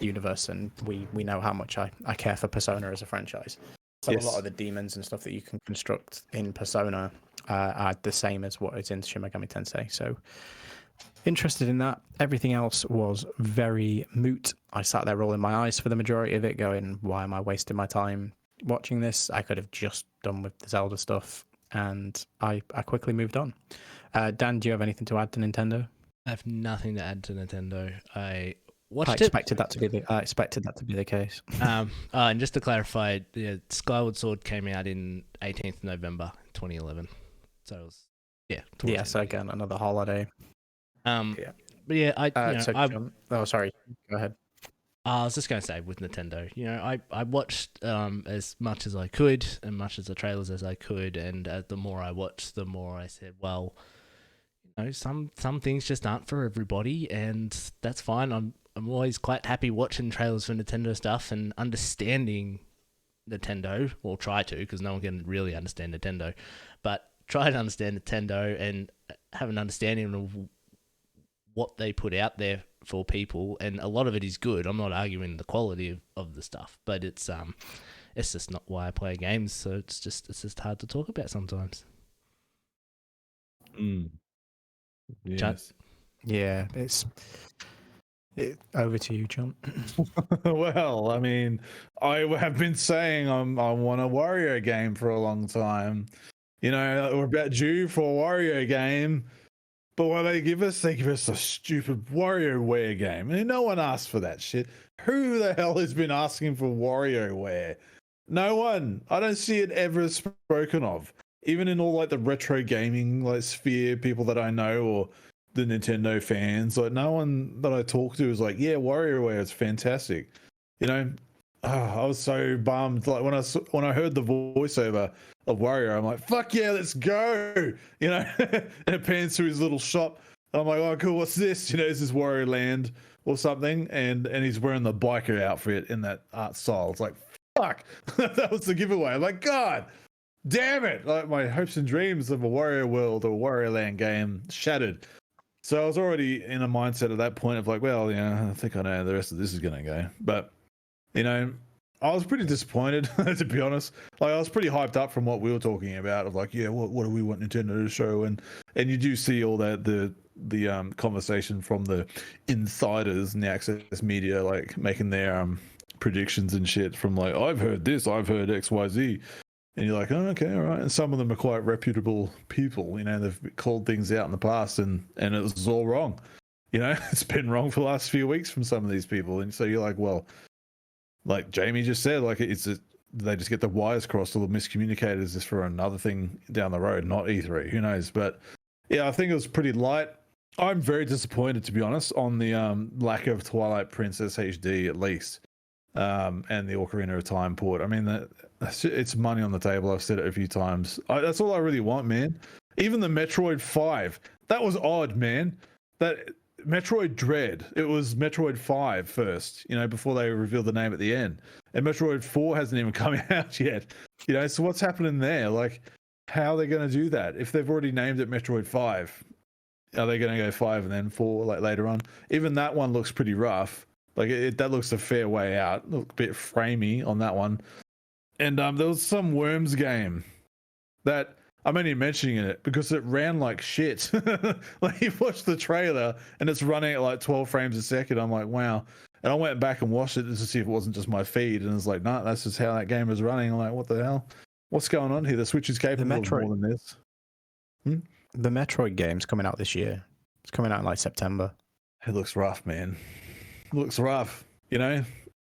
universe, and we know how much I care for Persona as a franchise. So a lot of the demons and stuff that you can construct in Persona are the same as what is in Shin Megami Tensei. So interested in that. Everything else was very moot. I sat there rolling my eyes for the majority of it, going, why am I wasting my time watching this? I could have just done with the Zelda stuff, and I quickly moved on. Dan, do you have anything to add to Nintendo?
I have nothing to add to Nintendo. I
expected that to be the case.
And just to clarify, Skyward Sword came out in 18th November 2011. So it was
So again, another holiday.
But yeah,
sorry. Go ahead.
I was just going to say with Nintendo, I watched as much as I could and much as the trailers as I could, and the more I watched, the more I said, well, some things just aren't for everybody, and that's fine. I'm always quite happy watching trailers for Nintendo stuff and understanding Nintendo, or try to, because no one can really understand Nintendo, but try to understand Nintendo and have an understanding of what they put out there for people, and a lot of it is good. I'm not arguing the quality of the stuff, but it's just not why I play games, so it's just hard to talk about sometimes.
Yes.
Yeah, over to you, John.
Well, I mean, I have been saying I want a Wario game for a long time. We're about due for a Wario game. But what they give us a stupid WarioWare game. And no one asked for that shit. Who the hell has been asking for WarioWare? No one. I don't see it ever spoken of. even in all like the retro gaming like sphere, people that I know or the Nintendo fans, like no one that I talk to is like, yeah, WarioWare is fantastic. You know, I was so bummed. Like when I heard the voiceover of Wario, I'm like, fuck yeah, let's go. You know, and it pans through his little shop. I'm like, oh cool, what's this? You know, is this Wario Land or something? And he's wearing the biker outfit in that art style. It's like, fuck, that was the giveaway. I'm like, God damn it! Like my hopes and dreams of a Wario World or Wario Land game shattered. So I was already in a mindset at that point of like, well, yeah, I think I know how the rest of this is going to go. But, you know, I was pretty disappointed, to be honest. Like, I was pretty hyped up from what we were talking about of like, yeah, what do we want Nintendo to show? And you do see all that, the conversation from the insiders and the access media, like making their predictions and shit from like, I've heard this, I've heard XYZ. And you're like, oh, okay, all right. And some of them are quite reputable people. You know, they've called things out in the past and it was all wrong. You know, it's been wrong for the last few weeks from some of these people. And so you're like, well, like Jamie just said, like they just get the wires crossed or miscommunicated. Is this for another thing down the road, not E3? Who knows? But yeah, I think it was pretty light. I'm very disappointed, to be honest, on the lack of Twilight Princess HD at least. And the Ocarina of Time port. I mean, it's money on the table. I've said it a few times. That's all I really want, man. Even the Metroid 5, that was odd, man. That Metroid Dread, it was Metroid 5 first, you know, before they revealed the name at the end. And Metroid 4 hasn't even come out yet. You know, so what's happening there? Like, how are they going to do that? If they've already named it Metroid 5, are they going to go 5 and then 4 like later on? Even that one looks pretty rough. Like that looks a fair way out. Look a bit framey on that one. And there was some Worms game that I'm only mentioning it because it ran like shit. Like you watch the trailer and it's running at like 12 frames a second. I'm like, wow. And I went back and watched it to see if it wasn't just my feed. And it's like, nah, that's just how that game is running. I'm like, what the hell? What's going on here? The Switch is capable of more than this.
The Metroid game's coming out this year. It's coming out in like September.
It looks rough, man. Looks rough, you know?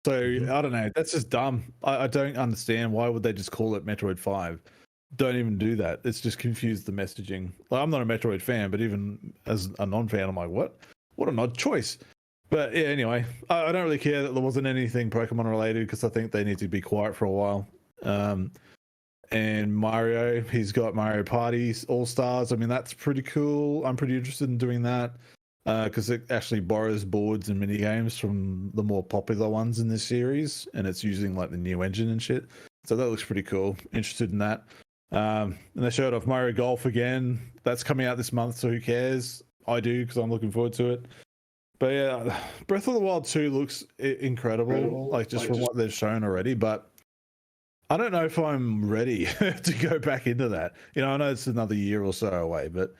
So, I don't know. That's just dumb. I don't understand. Why would they just call it Metroid 5? Don't even do that. It's just confused the messaging. Like, I'm not a Metroid fan, but even as a non-fan, I'm like, what? What an odd choice. But yeah, anyway, I don't really care that there wasn't anything Pokemon related because I think they need to be quiet for a while. And Mario, he's got Mario Party All-Stars. I mean, that's pretty cool. I'm pretty interested in doing that. Because it actually borrows boards and mini games from the more popular ones in this series, and it's using like the new engine and shit. So that looks pretty cool. Interested in that. And they showed off Mario Golf again. That's coming out this month, so who cares? I do because I'm looking forward to it. But yeah, Breath of the Wild 2 looks incredible, like just from what they've shown already. But I don't know if I'm ready to go back into that. You know, I know it's another year or so away, but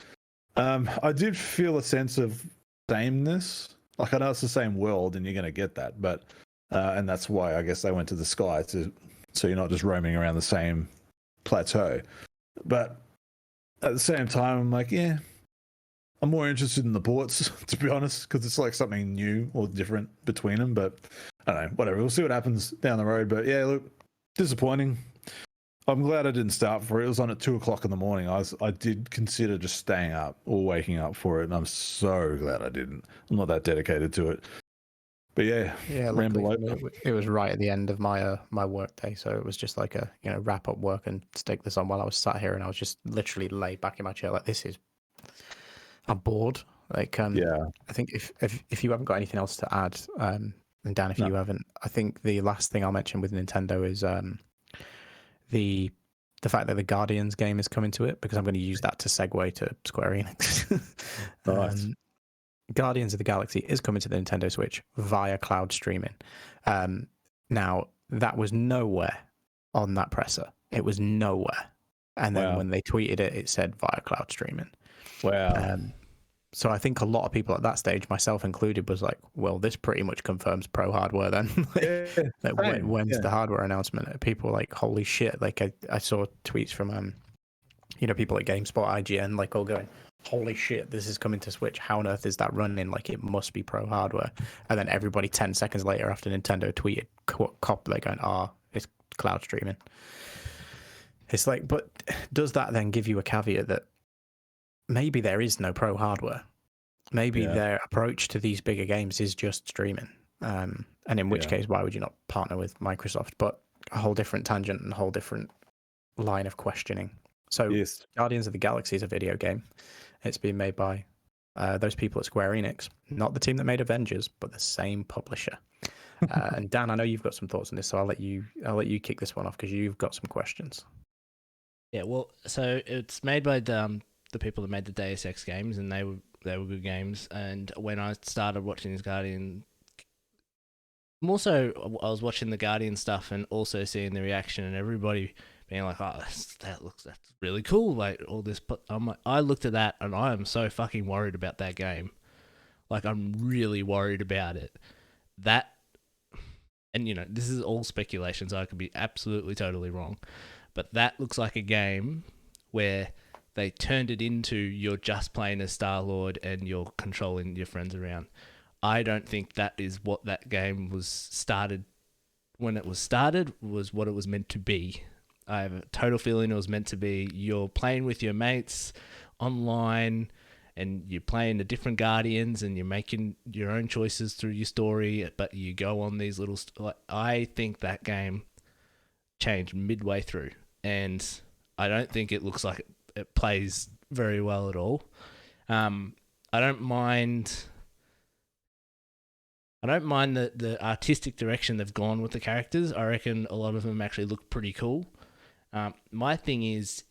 I did feel a sense of sameness. Like I know it's the same world and you're going to get that, but and that's why I guess they went to the sky so you're not just roaming around the same plateau. But at the same time, I'm like, yeah, I'm more interested in the ports, to be honest, because it's like something new or different between them. But I don't know, whatever. We'll see what happens down the road. But yeah, look, disappointing. I'm glad I didn't start for it. It was on at 2:00 in the morning. I did consider just staying up or waking up for it, and I'm so glad I didn't. I'm not that dedicated to it. But yeah,
it was right at the end of my my work day, so it was just like a wrap up work and stick this on while I was sat here, and I was just literally laid back in my chair like I'm bored. Like
yeah.
I think if you haven't got anything else to add, and Dan, if you haven't, I think the last thing I'll mention with Nintendo is the fact that the Guardians game is coming to it, because I'm going to use that to segue to Square Enix.
Nice.
Guardians of the Galaxy is coming to the Nintendo Switch via cloud streaming. Now, that was nowhere on that presser. It was nowhere. And then when they tweeted it, it said via cloud streaming.
Wow.
So I think a lot of people at that stage, myself included, was like, well, this pretty much confirms pro hardware then. When's the hardware announcement? People were like, holy shit. Like I saw tweets from, people at GameSpot, IGN, like all going, holy shit, this is coming to Switch. How on earth is that running? Like it must be pro hardware. And then everybody 10 seconds later after Nintendo tweeted, they're going, it's cloud streaming. It's like, but does that then give you a caveat that maybe there is no pro hardware? Maybe their approach to these bigger games is just streaming. And in which case, why would you not partner with Microsoft? But a whole different tangent and a whole different line of questioning. So, Guardians of the Galaxy is a video game. It's been made by those people at Square Enix, not the team that made Avengers, but the same publisher. And Dan, I know you've got some thoughts on this, so I'll let you kick this one off because you've got some questions.
Yeah, well, so it's made by the people that made the Deus Ex games, and they were good games. And when I started watching this Guardian, more so, I was watching the Guardian stuff and also seeing the reaction and everybody being like, "Oh, that's really cool!" Like all this, but I looked at that and I am so fucking worried about that game. Like I'm really worried about it. That, and this is all speculation, so I could be absolutely totally wrong. But that looks like a game where they turned it into you're just playing as Star-Lord and you're controlling your friends around. I don't think that is what that game was started. When it was started, was what it was meant to be. I have a total feeling it was meant to be you're playing with your mates online and you're playing the different Guardians and you're making your own choices through your story, but you go on these little... I think that game changed midway through, and I don't think it looks like it plays very well at all. I don't mind the artistic direction they've gone with the characters. I reckon a lot of them actually look pretty cool. My thing is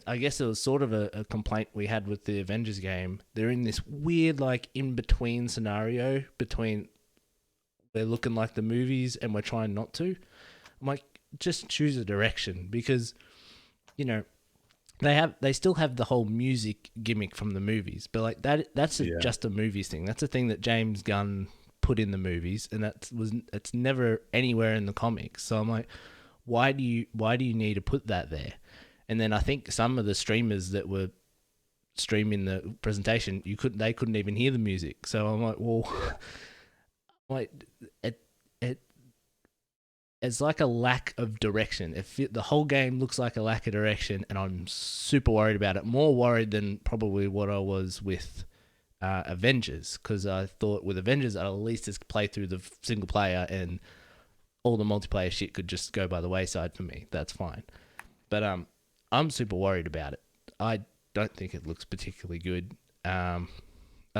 I guess it was sort of a complaint we had with the Avengers game. They're in this weird, like, in-between scenario between they're looking like the movies and we're trying not to. I'm like, just choose a direction, because, they still have the whole music gimmick from the movies, but like that's just a movies thing. That's a thing that James Gunn put in the movies, and it's never anywhere in the comics. So I'm like, why do you need to put that there? And then I think some of the streamers that were streaming the presentation, they couldn't even hear the music. So I'm like, well, it's like a lack of direction. The whole game looks like a lack of direction, and I'm super worried about it. More worried than probably what I was with Avengers, because I thought with Avengers I'd at least just play through the single player and all the multiplayer shit could just go by the wayside for me. That's fine. But I'm super worried about it. I don't think it looks particularly good. I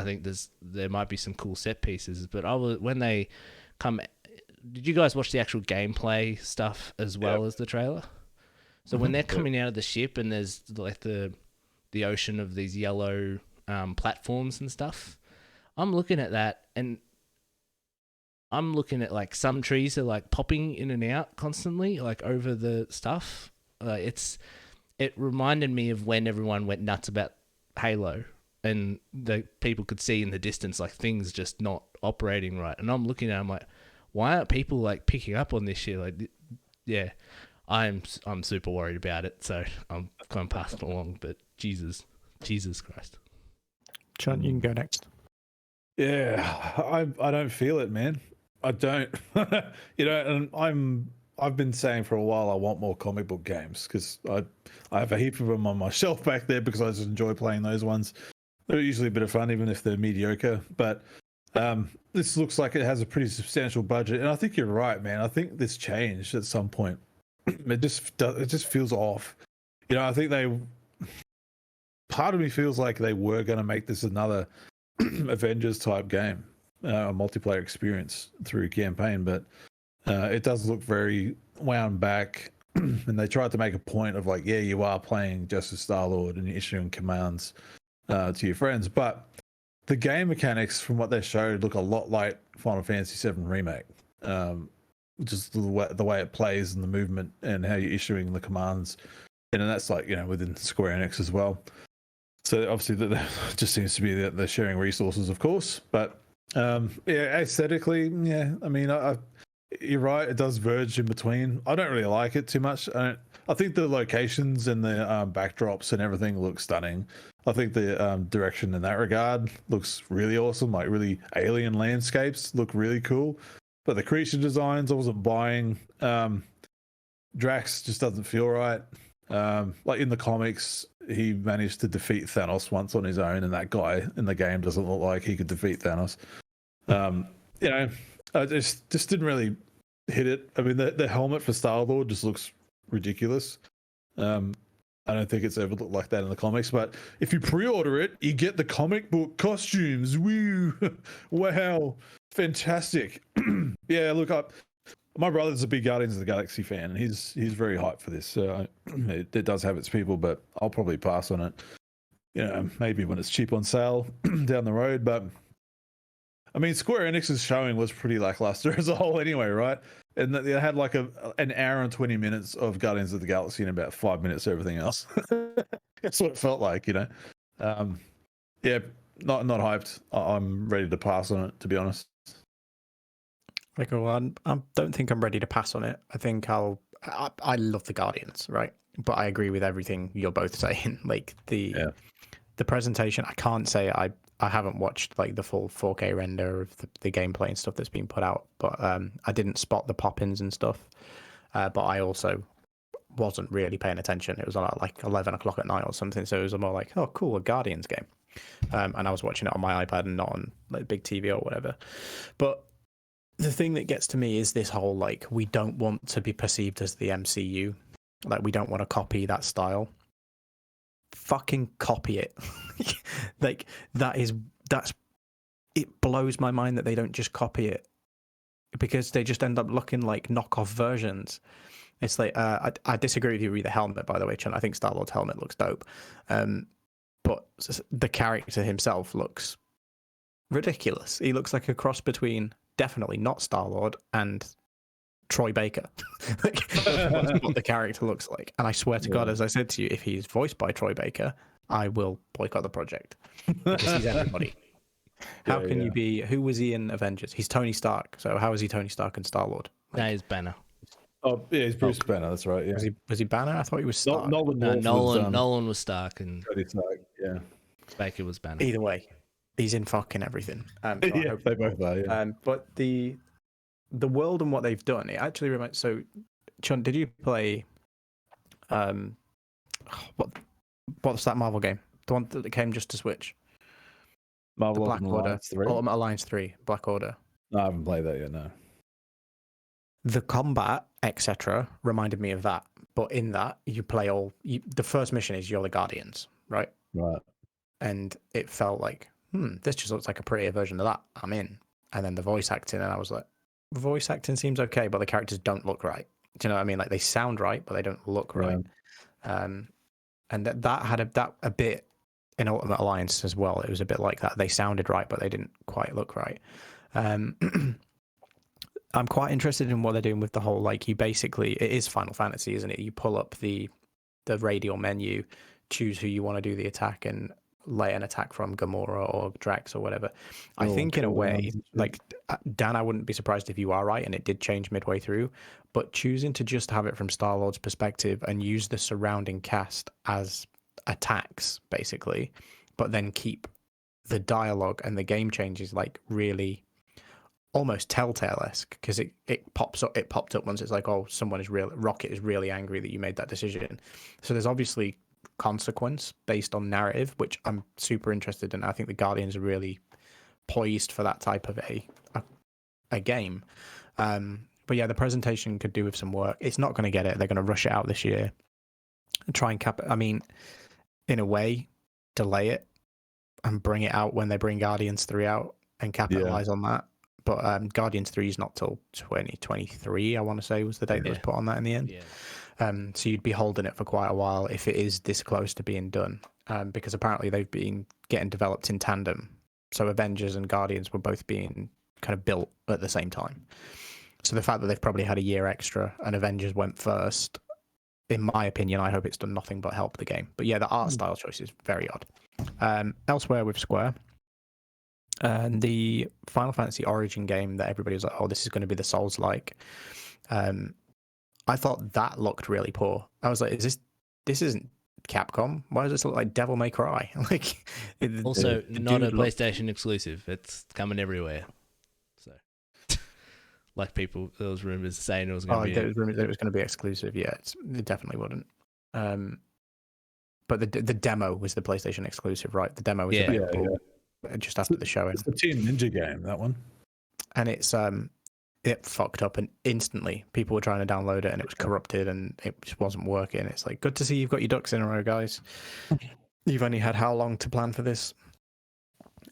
think there might be some cool set pieces, but when they come... Did you guys watch the actual gameplay stuff as well as the trailer? So when they're coming out of the ship and there's like the ocean of these yellow platforms and stuff, I'm looking at that and I'm looking at like some trees are like popping in and out constantly, like over the stuff. It reminded me of when everyone went nuts about Halo and the people could see in the distance like things just not operating right. And I'm looking at it, I'm like, why aren't people like picking up on this shit? Like, yeah, I'm super worried about it. So I'm going to pass it along. But Jesus Christ.
Chunt, you can go next.
Yeah, I don't feel it, man. I don't. And I've been saying for a while I want more comic book games, because I have a heap of them on my shelf back there because I just enjoy playing those ones. They're usually a bit of fun, even if they're mediocre. But this looks like it has a pretty substantial budget, and I think you're right, man. I think this changed at some point. It just feels off. I think part of me feels like they were going to make this another Avengers type game, a multiplayer experience through campaign, but it does look very wound back. And they tried to make a point of like, yeah, you are playing just as Star-Lord and you're issuing commands to your friends, but the game mechanics from what they showed look a lot like Final Fantasy VII Remake. Just the way it plays and the movement and how you're issuing the commands. And that's like, within Square Enix as well. So obviously that just seems to be that they're sharing resources, of course. But aesthetically, I mean, you're right, it does verge in between. I don't really like it too much. I think the locations and the backdrops and everything look stunning. I think the direction in that regard looks really awesome. Like really alien landscapes look really cool. But the creature designs I wasn't buying. Drax just doesn't feel right. Like in the comics, he managed to defeat Thanos once on his own, and that guy in the game doesn't look like he could defeat Thanos. You know, I just didn't really hit it. I mean, the helmet for Star-Lord just looks ridiculous. I don't think it's ever looked like that in the comics, but if you pre-order it, you get the comic book costumes. Woo! Wow, fantastic. Yeah, look up. My brother's a big Guardians of the Galaxy fan, and he's very hyped for this. It does have its people, but I'll probably pass on it. You know, maybe when it's cheap on sale down the road. But I mean, Square Enix's showing was pretty lackluster as a whole, anyway, right? And they had like an hour and 20 minutes of Guardians of the Galaxy and about 5 minutes of everything else. That's what it felt like, you know. Yeah, not hyped. I'm ready to pass on it, to be honest.
Like, well, I don't think I'm ready to pass on it. I think I love the Guardians, right? But I agree with everything you're both saying. Like the presentation, I can't say I haven't watched like the full 4K render of the gameplay and stuff that's been put out, but I didn't spot the pop-ins and stuff. But I also wasn't really paying attention. It was on like 11 o'clock at night or something, so it was more like, oh, cool, a Guardians game. And I was watching it on my iPad and not on like big TV or whatever. But the thing that gets to me is this whole like, we don't want to be perceived as the MCU. Like, we don't want to copy that style. Fucking copy it. Like, it blows my mind that they don't just copy it, because they just end up looking like knockoff versions. It's like, I disagree with you with the helmet, by the way, Chun. I think Star-Lord's helmet looks dope. But the character himself looks ridiculous. He looks like a cross between definitely not Star-Lord and Troy Baker. Like, that's what the character looks like. And I swear to God, as I said to you, if he's voiced by Troy Baker, I will boycott the project, because he's everybody. How can you be? Who was he in Avengers? He's Tony Stark. So how is he Tony Stark and Star-Lord?
Like, no, he's Banner.
Oh yeah, he's Bruce Banner. That's right. Yeah.
Was he Banner? I thought he was Stark.
Nolan was Stark, and
Tony Stark. Yeah.
Baker was Banner.
Either way, he's in fucking everything. So
yeah, they both are. Yeah.
But the world and what they've done, it actually reminds. So, Chun, did you play? What's that Marvel game? The one that came just to Switch.
Marvel
the Black Order,
Alliance 3.
Ultimate Alliance 3, Black Order.
No, I haven't played that yet. No.
The combat, etc., reminded me of that. But in that, you play the first mission is you're the Guardians, right?
Right.
And it felt like, this just looks like a prettier version of that. I'm in. And then the voice acting, and I was like, voice acting seems okay, but the characters don't look right. Do you know what I mean? Like, they sound right, but they don't look right. And that had a bit in Ultimate Alliance as well. It was a bit like that. They sounded right, but they didn't quite look right. I'm quite interested in what they're doing with the whole, like, you basically, it is Final Fantasy, isn't it? You pull up the radial menu, choose who you want to do the attack, and lay an attack from Gamora or Drax or whatever. I think in a way, like, Dan, I wouldn't be surprised if you are right, and it did change midway through, but choosing to just have it from Star-Lord's perspective and use the surrounding cast as attacks, basically, but then keep the dialogue and the game changes like really almost Telltale-esque, because it popped up once. It's like, oh, Rocket is really angry that you made that decision. So there's obviously consequence based on narrative, which I'm super interested in. I think the Guardians are really poised for that type of a game. But yeah, the presentation could do with some work. It's not going to get it. They're going to rush it out this year and try and cap it. I mean, in a way, delay it and bring it out when they bring Guardians 3 out and capitalize on that. But Guardians 3 is not till 2023, I want to say, was the date that was put on that in the end. Yeah. So you'd be holding it for quite a while if it is this close to being done, because apparently they've been getting developed in tandem. So Avengers and Guardians were both being kind of built at the same time. So the fact that they've probably had a year extra and Avengers went first, in my opinion, I hope it's done nothing but help the game. But yeah, the art style choice is very odd. Elsewhere with Square, and the Final Fantasy Origin game that everybody was like, oh, this is going to be the Souls-like. I thought that looked really poor. I was like, this isn't Capcom. Why does this look like Devil May Cry? Like,
not a PlayStation exclusive. It's coming everywhere. So Like there was rumors saying it was going to be.
There was rumors that it was going to be exclusive. Yeah, it definitely wouldn't. But the demo was the PlayStation exclusive, right? The demo was available just after the showing.
It's the Team Ninja game, that one.
And it fucked up, and instantly people were trying to download it, and it was corrupted, and it just wasn't working. It's like, good to see you've got your ducks in a row, guys. You've only had how long to plan for this?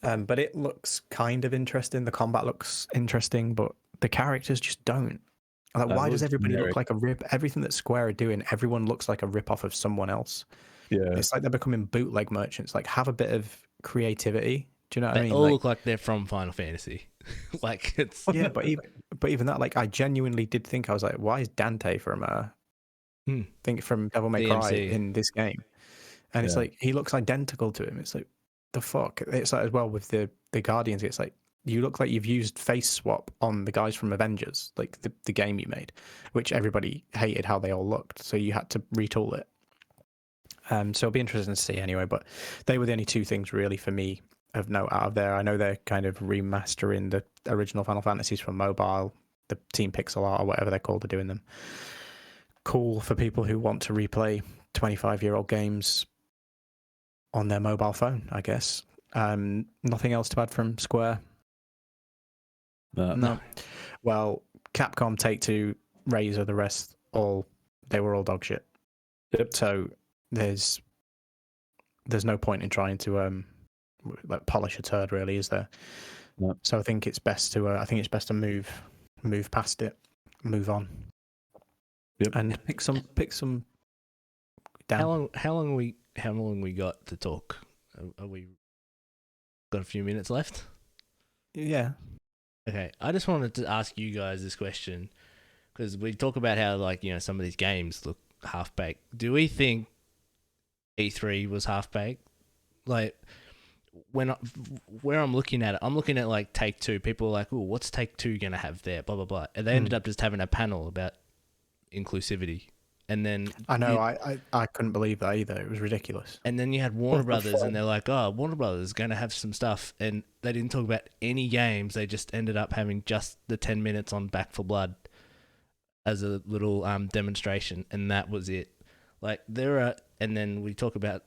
But it looks kind of interesting. The combat looks interesting, but the characters just don't. Like, why does everybody look like a rip? Everything that Square are doing, everyone looks like a rip off of someone else.
Yeah,
it's like they're becoming bootleg merchants. Like, have a bit of creativity. Do you know what I mean?
They all look like they're from Final Fantasy. Like, it's
but even that, like, I genuinely did think, I was like, why is Dante from from Devil May Cry in this game? And it's like, he looks identical to him. It's like, the fuck? It's like, as well with the Guardians, it's like, you look like you've used face swap on the guys from Avengers, like the game you made, which everybody hated how they all looked, so you had to retool it. So it'll be interesting to see anyway. But they were the only two things really for me of note out of there. I know they're kind of remastering the original Final Fantasies for mobile, the Team Pixel Art or whatever they're called are doing them. Cool for people who want to replay 25-year-old games on their mobile phone, I guess. Nothing else to add from Square? No. Well, Capcom, Take-Two, Razer, the rest, they were all dog shit.
Yep.
So there's no point in trying to like polish a turd, really, is there?
No.
So I think it's best to move past it, move on.
Yep.
And pick some down.
How long we got to talk? Are we got a few minutes left?
Yeah.
Okay, I just wanted to ask you guys this question because we talk about how, like, you know, some of these games look half baked. Do we think E3 was half baked? Like, where I'm looking at it, I'm looking at like Take-Two. People are like, "Oh, what's Take-Two gonna have there?" Blah blah blah. And they ended up just having a panel about inclusivity. And then
I know I couldn't believe that either. It was ridiculous.
And then you had Warner Brothers, and they're like, "Oh, Warner Brothers is going to have some stuff," and they didn't talk about any games. They just ended up having just the 10 minutes on Back for Blood as a little demonstration, and that was it. Like, and then we talk about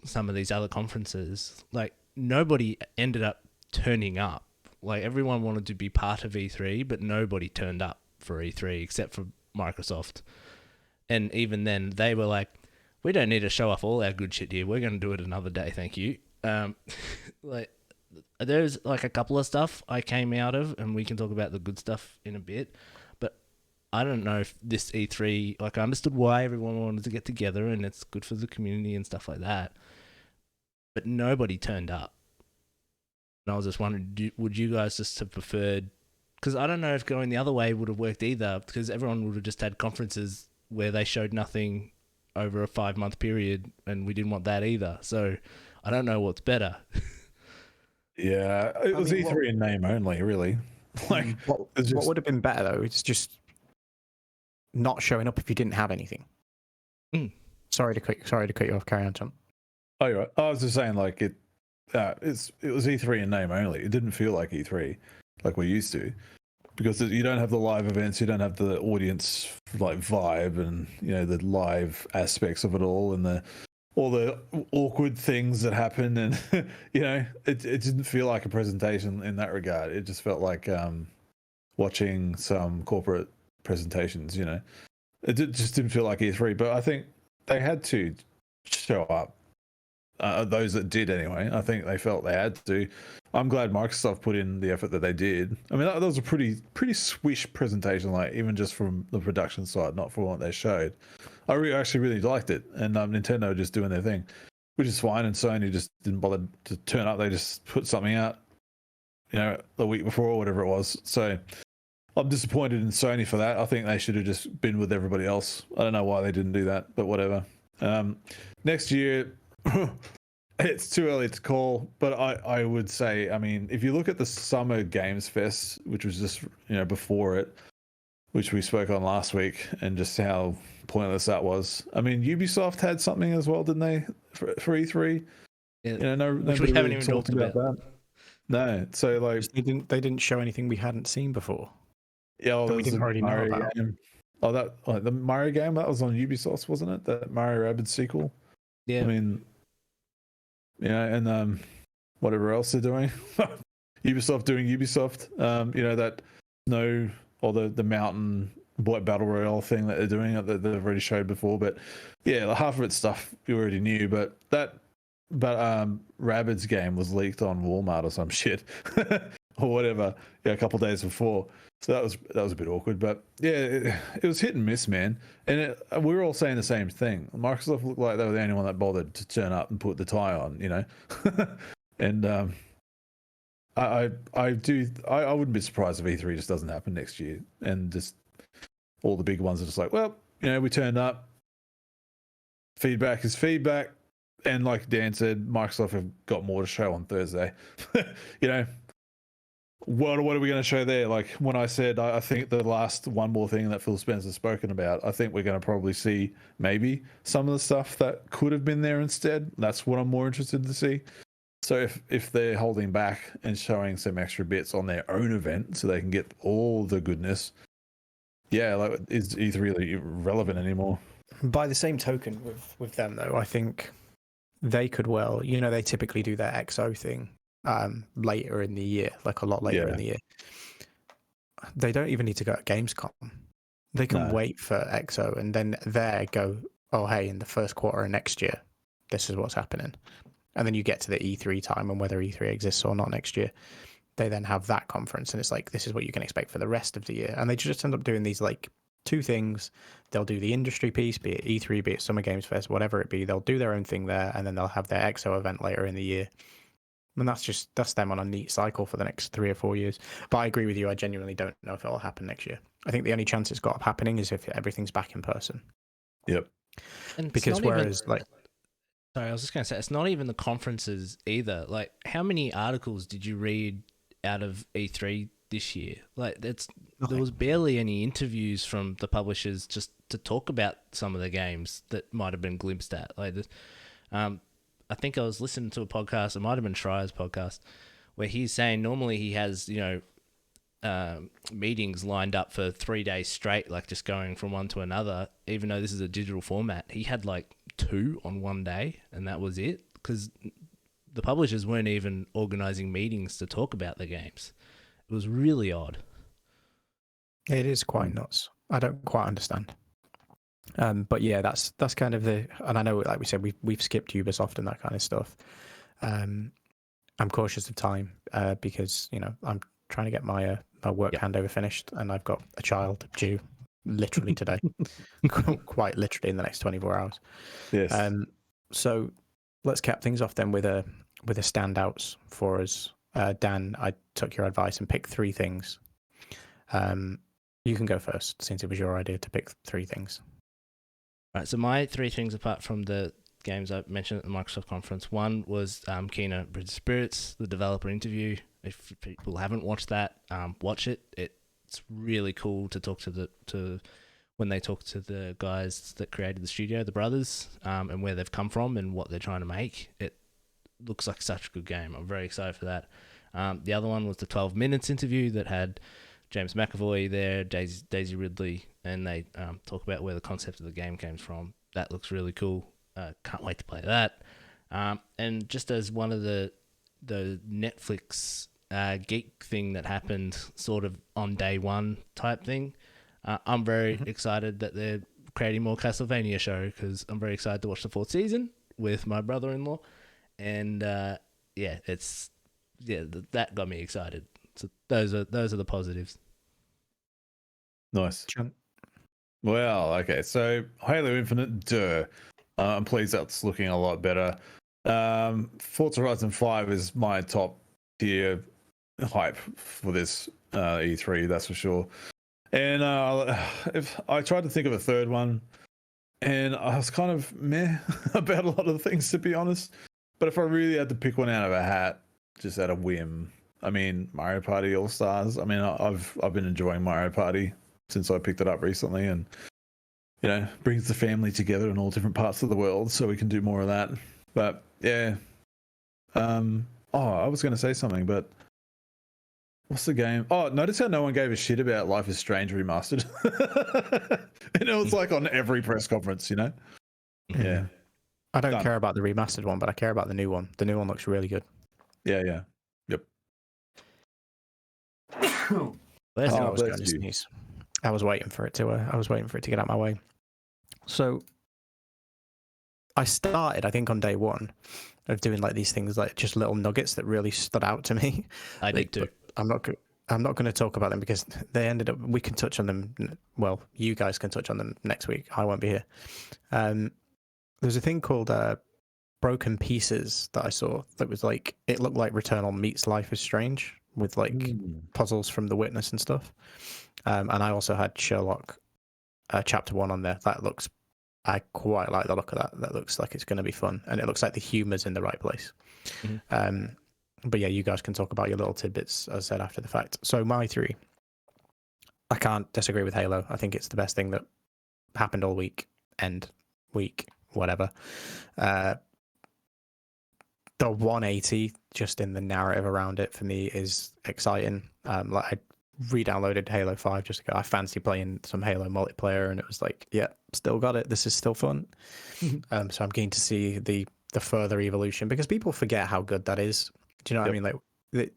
some of these other conferences. Like, nobody ended up turning up. Like, everyone wanted to be part of E3, but nobody turned up for E3 except for Microsoft. And even then, they were like, "We don't need to show off all our good shit here. We're going to do it another day, thank you." Like, there's like a couple of stuff I came out of, and we can talk about the good stuff in a bit. But I don't know if this E3, like, I understood why everyone wanted to get together, and it's good for the community and stuff like that. But nobody turned up. And I was just wondering, would you guys just have preferred? Because I don't know if going the other way would have worked either, because everyone would have just had conferences where they showed nothing over a 5-month period, and we didn't want that either. So I don't know what's better.
Yeah, it was E3 in name only, really. Like,
what would have been better though? It's just not showing up if you didn't have anything. Sorry to cut you off. Carry on, John.
Oh, you're right. I was just saying, like, it was E3 in name only. It didn't feel like E3 like we're used to. Because you don't have the live events, you don't have the audience like vibe, and you know, the live aspects of it all, and all the awkward things that happen, and you know, it didn't feel like a presentation in that regard. It just felt like watching some corporate presentations. You know, just didn't feel like E3. But I think they had to show up. Those that did anyway, I think they felt they had to. I'm glad Microsoft put in the effort that they did. I mean, that was a pretty swish presentation, like, even just from the production side, not from what they showed. I actually really liked it, and Nintendo just doing their thing, which is fine. And Sony just didn't bother to turn up. They just put something out, you know, the week before or whatever it was. So I'm disappointed in Sony for that. I think they should have just been with everybody else. I don't know why they didn't do that, but whatever. Next year. It's too early to call, but I would say, I mean, if you look at the Summer Games Fest, which was just, you know, before it, which we spoke on last week, and just how pointless that was. I mean, Ubisoft had something as well, didn't they, for E3?
Yeah,
you know,
which we haven't even talked about
that. No, so like
they didn't show anything we hadn't seen before.
Yeah,
that we didn't already know about.
game. Oh, the Mario game that was on Ubisoft, wasn't it? That Mario Rabbids sequel.
Yeah.
I mean, yeah, and whatever else they're doing, Ubisoft doing Ubisoft. That snow or the mountain battle royale thing that they're doing that they've already showed before. But yeah, like half of it's stuff you already knew. But Rabbids game was leaked on Walmart or some shit or whatever. Yeah, a couple of days before. So that was a bit awkward, but yeah, it was hit and miss, man. And we were all saying the same thing. Microsoft looked like they were the only one that bothered to turn up and put the tie on, and I wouldn't be surprised if E3 just doesn't happen next year, and just all the big ones are just like, well, we turned up. Feedback is feedback, and like Dan said, Microsoft have got more to show on Thursday. What are we going to show there? Like when I said, I think the last one more thing that Phil Spencer's spoken about, I think we're going to probably see maybe some of the stuff that could have been there instead. That's what I'm more interested to see. So if they're holding back and showing some extra bits on their own event so they can get all the goodness, yeah, like is really irrelevant anymore.
By the same token, with them though, I think they could well, they typically do their XO thing later in the year, like a lot later in the year. They don't even need to go to Gamescom. They can wait for XO and then there go, oh hey, in the first quarter of next year, this is what's happening. And then you get to the E3 time, and whether E3 exists or not next year, they then have that conference, and it's like, this is what you can expect for the rest of the year. And they just end up doing these like two things. They'll do the industry piece, be it E3, be it Summer Games Fest, whatever it be. They'll do their own thing there, and then they'll have their XO event later in the year. And that's them on a neat cycle for the next 3 or 4 years. But I agree with you. I genuinely don't know if it'll happen next year. I think the only chance it's got of happening is if everything's back in person.
Yep.
And
because whereas
sorry, I was just going to say, it's not even the conferences either. Like, how many articles did you read out of E3 this year? Like, there was barely any interviews from the publishers just to talk about some of the games that might have been glimpsed at. Like, I think I was listening to a podcast, it might have been Schreier's podcast, where he's saying normally he has, meetings lined up for 3 days straight, like just going from one to another, even though this is a digital format. He had like 2 on one day, and that was it, because the publishers weren't even organizing meetings to talk about the games. It was really odd.
It is quite nuts. I don't quite understand. But yeah, that's kind of and I know, like we said, we've skipped Ubisoft and that kind of stuff. I'm cautious of time because I'm trying to get my work handover finished, and I've got a child due literally today, quite literally in the next 24 hours.
Yes.
So let's cap things off then with a standouts for us. Dan, I took your advice and picked 3 things. You can go first, since it was your idea to pick 3 things.
Right, so my 3 things, apart from the games I mentioned at the Microsoft conference, one was Kena Bridge of Spirits, the developer interview. If people haven't watched that, watch it. It's really cool to talk to when they talk to the guys that created the studio, the brothers, and where they've come from and what they're trying to make. It looks like such a good game. I'm very excited for that. The other one was the 12 Minutes interview that had James McAvoy there, Daisy Ridley, and they talk about where the concept of the game came from. That looks really cool. Can't wait to play that. And just as one of the Netflix geek thing that happened sort of on day one type thing, I'm very excited that they're creating more Castlevania show, because I'm very excited to watch the 4th season with my brother-in-law. And that got me excited. So those are the positives.
Nice. Well, okay. So Halo Infinite, I'm pleased that's looking a lot better. Forza Horizon 5 is my top tier hype for this E3, that's for sure. And if I tried to think of a third one, and I was kind of meh about a lot of the things, to be honest. But if I really had to pick one out of a hat, just out of whim, I mean, Mario Party All Stars. I mean, I've been enjoying Mario Party since I picked it up recently, and brings the family together in all different parts of the world, so we can do more of that. But yeah, I was going to say something, but What's the game? Oh, notice how no one gave a shit about Life is Strange remastered. And it was like on every press conference, you know? Yeah.
I don't
Done.
care about the remastered one, but I care about the new one. The new one looks really good.
Yeah. Yep.
Bless
I
you.
knew I was
bless
going to
you.
sneeze. I was waiting for it to. I was waiting for it to get out of my way. So I started, I think, on day one of doing like these things, like just little nuggets that really stood out to me.
I did too.
I'm not going to talk about them because they ended up. We can touch on them. Well, you guys can touch on them next week. I won't be here. There's a thing called Broken Pieces that I saw that was like, it looked like Returnal meets Life is Strange with like puzzles from The Witness and stuff. And I also had Sherlock Chapter 1 on there. That looks, I quite like the look of that. That looks like it's going to be fun, and it looks like the humor's in the right place. But yeah, you guys can talk about your little tidbits, as I said, after the fact. So my 3, I can't disagree with Halo. I think it's the best thing that happened all week, whatever. The 180 just in the narrative around it for me is exciting. Like I re-downloaded Halo 5 just to go. I fancy playing some Halo multiplayer, and it was like, yeah, still got it. This is still fun. So I'm keen to see the further evolution, because people forget how good that is. Do you know what I mean? Like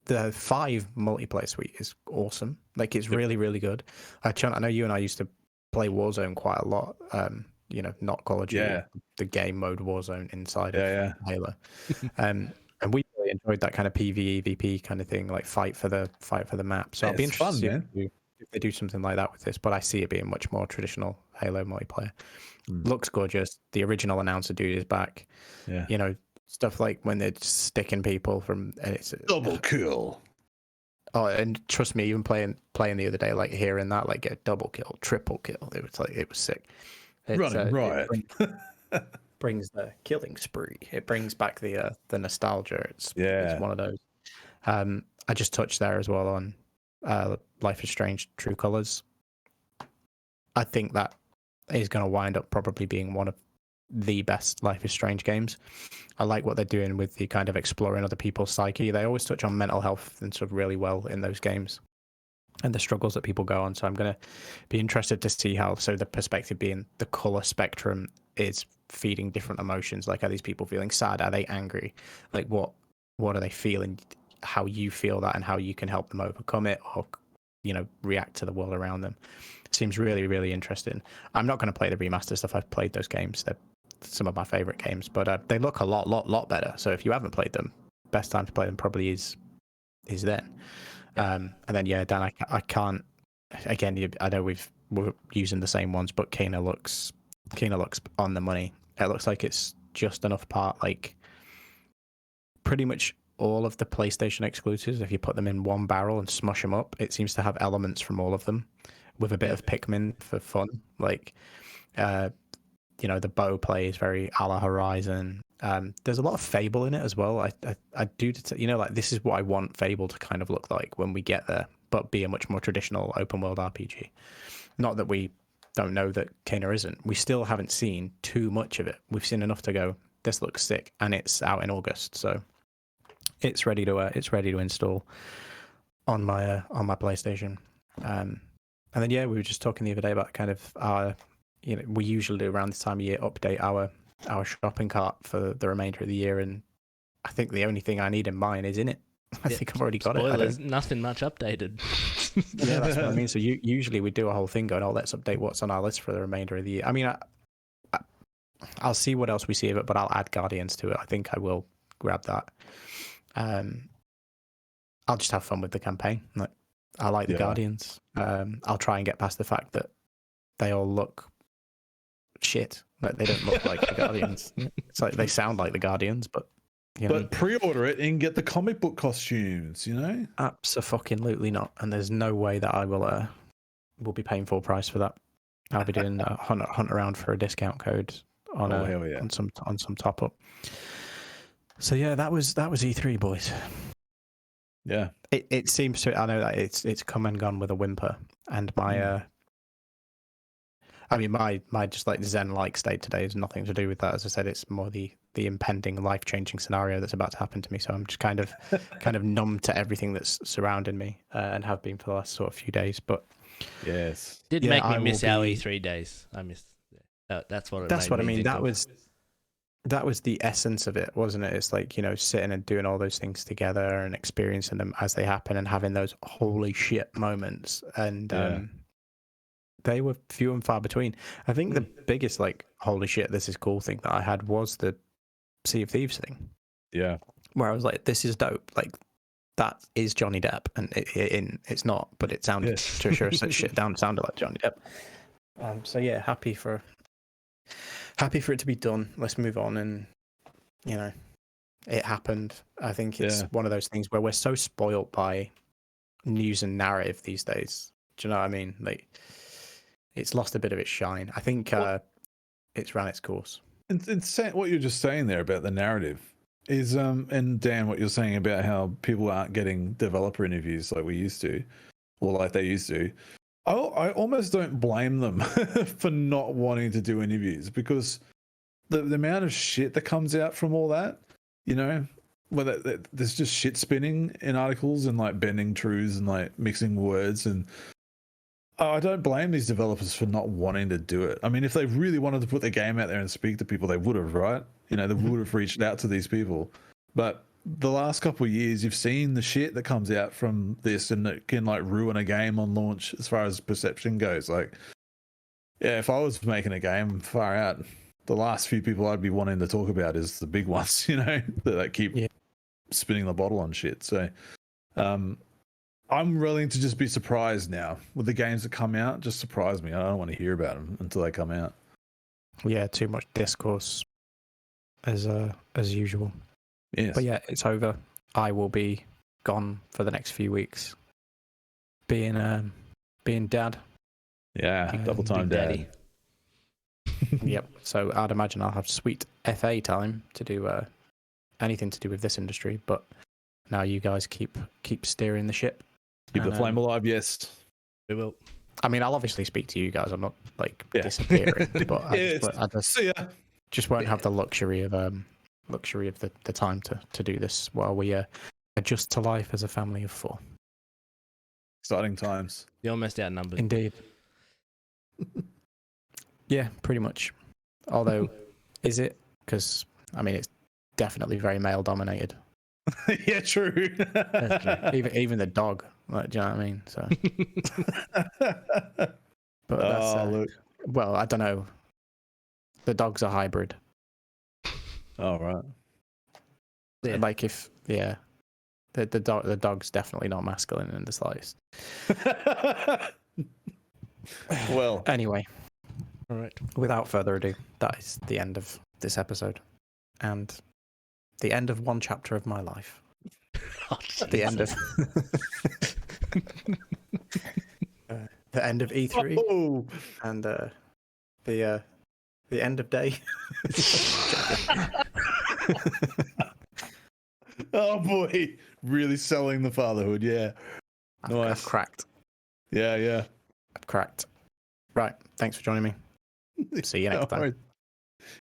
the 5 multiplayer suite is awesome. Like it's really, really good. I know you and I used to play Warzone quite a lot. You know, not Call of Duty, the game mode Warzone inside of Halo. And we really enjoyed that kind of PvE kind of thing, like fight for the map. So I'll be interested to see if they do something like that with this. But I see it being much more traditional Halo multiplayer. Looks gorgeous. The original announcer dude is back.
Yeah.
You know, stuff like when they're sticking people from, and it's
double kill.
Oh, and trust me, even playing the other day, like hearing that, like get double kill, triple kill, it was sick.
Running riot.
Brings the killing spree. It brings back the nostalgia. It's one of those. I just touched there as well on Life is Strange True Colors. I think that is going to wind up probably being one of the best Life is Strange games. I like what they're doing with the kind of exploring other people's psyche. They always touch on mental health and stuff really well in those games, and the struggles that people go on. So I'm going to be interested to see how, so the perspective being the color spectrum is feeding different emotions. Like, are these people feeling sad? Are they angry? Like, what are they feeling? How you feel that, and how you can help them overcome it, or, you know, react to the world around them. Seems really, really interesting. I'm not going to play the remaster stuff. I've played those games. They're some of my favorite games, but they look a lot better. So if you haven't played them, best time to play them probably is then. And then Dan, I can't. Again, I know we're using the same ones, but Kena looks on the money. It looks like it's just enough part, like pretty much all of the PlayStation exclusives. If you put them in one barrel and smush them up, it seems to have elements from all of them, with a bit of Pikmin for fun. Like, you know, the bow play is very a la Horizon. There's a lot of Fable in it as well. I do, you know, like this is what I want Fable to kind of look like when we get there, but be a much more traditional open world RPG. Not that we don't know that Kena isn't. We still haven't seen too much of it. We've seen enough to go, this looks sick, and it's out in August, so it's ready to install on my PlayStation. And then we were just talking the other day about kind of our, you know, we usually do around this time of year update our shopping cart for the remainder of the year, and I think the only thing I need in mine is in it. I think I've already got it.
There's nothing much updated.
Yeah, that's what I mean. So usually we do a whole thing going, oh, let's update what's on our list for the remainder of the year. I mean, I'll see what else we see of it, but I'll add Guardians to it. I think I will grab that. I'll just have fun with the campaign. Like, I like the Guardians. I'll try and get past the fact that they all look shit. Like, they don't look like the Guardians. It's like they sound like the Guardians, but you know.
But pre-order it and get the comic book costumes, you know?
Absolutely not. And there's no way that I will be paying full price for that. I'll be doing a hunt around for a discount code on some top up. So yeah, that was E3, boys.
Yeah.
It seems to, I know that it's come and gone with a whimper, and my I mean my just like zen-like state today has nothing to do with that. As I said, it's more the the impending life-changing scenario that's about to happen to me. So I'm just kind of numb to everything that's surrounding me, and have been for the last sort of few days. But
Yes.
Did
yeah,
make me
I
miss
will
our
be-
E3 days. I missed. That's what it
That's
made
what I
me
mean.
think
That
of.
was the essence of it, wasn't it? It's like, sitting and doing all those things together and experiencing them as they happen and having those holy shit moments. And
Yeah.
they were few and far between. I think the biggest like holy shit, this is cool thing that I had was the Sea of Thieves thing,
Yeah.
where I was like, this is dope. Like that is Johnny Depp, and it's not, but it sounded
Yes.
to sure such shit down sounded like Johnny Depp. So yeah, happy for it to be done. Let's move on, and it happened. I think it's one of those things where we're so spoilt by news and narrative these days. Do you know what I mean? Like, it's lost a bit of its shine. I think it's ran its course.
And what you're just saying there about the narrative is, and Dan, what you're saying about how people aren't getting developer interviews like we used to, or like they used to. I almost don't blame them for not wanting to do interviews, because the amount of shit that comes out from all that, whether there's just shit spinning in articles and like bending truths and like mixing words, and I don't blame these developers for not wanting to do it. I mean, if they really wanted to put their game out there and speak to people, they would have, right? They would have reached out to these people. But the last couple of years, you've seen the shit that comes out from this, and it can like ruin a game on launch as far as perception goes. Like, yeah, if I was making a game, far out, the last few people I'd be wanting to talk about is the big ones, that keep spinning the bottle on shit. So, I'm willing to just be surprised now with the games that come out. Just surprise me. I don't want to hear about them until they come out.
Yeah, too much discourse as usual.
Yes.
But yeah, it's over. I will be gone for the next few weeks, being dad.
Yeah, double time daddy.
Yep. So I'd imagine I'll have sweet FA time to do anything to do with this industry. But now you guys keep steering the ship.
Keep the flame alive. Yes,
we will.
I mean, I'll obviously speak to you guys. I'm not like disappearing, but I just won't have the luxury of the time to do this while we adjust to life as a family of 4.
Exciting times.
You're almost outnumbered.
Indeed. Yeah, pretty much. Although, is it? Because I mean, it's definitely very male dominated.
Yeah, true.
That's true.
Even the dog. Like, do you know what I mean? So. But that's
look.
well, I don't know. The dog's a hybrid.
Oh, right.
Yeah.
Like the dog's definitely not masculine in the slightest.
Well,
Anyway,
All right.
without further ado, that is the end of this episode, and the end of one chapter of my life.
Oh,
The end of the end of E3,
oh,
and the end of day.
oh boy, really selling the fatherhood. Yeah,
I've cracked.
yeah.
I've cracked. Right. Thanks for joining me. See you next time.
Alright.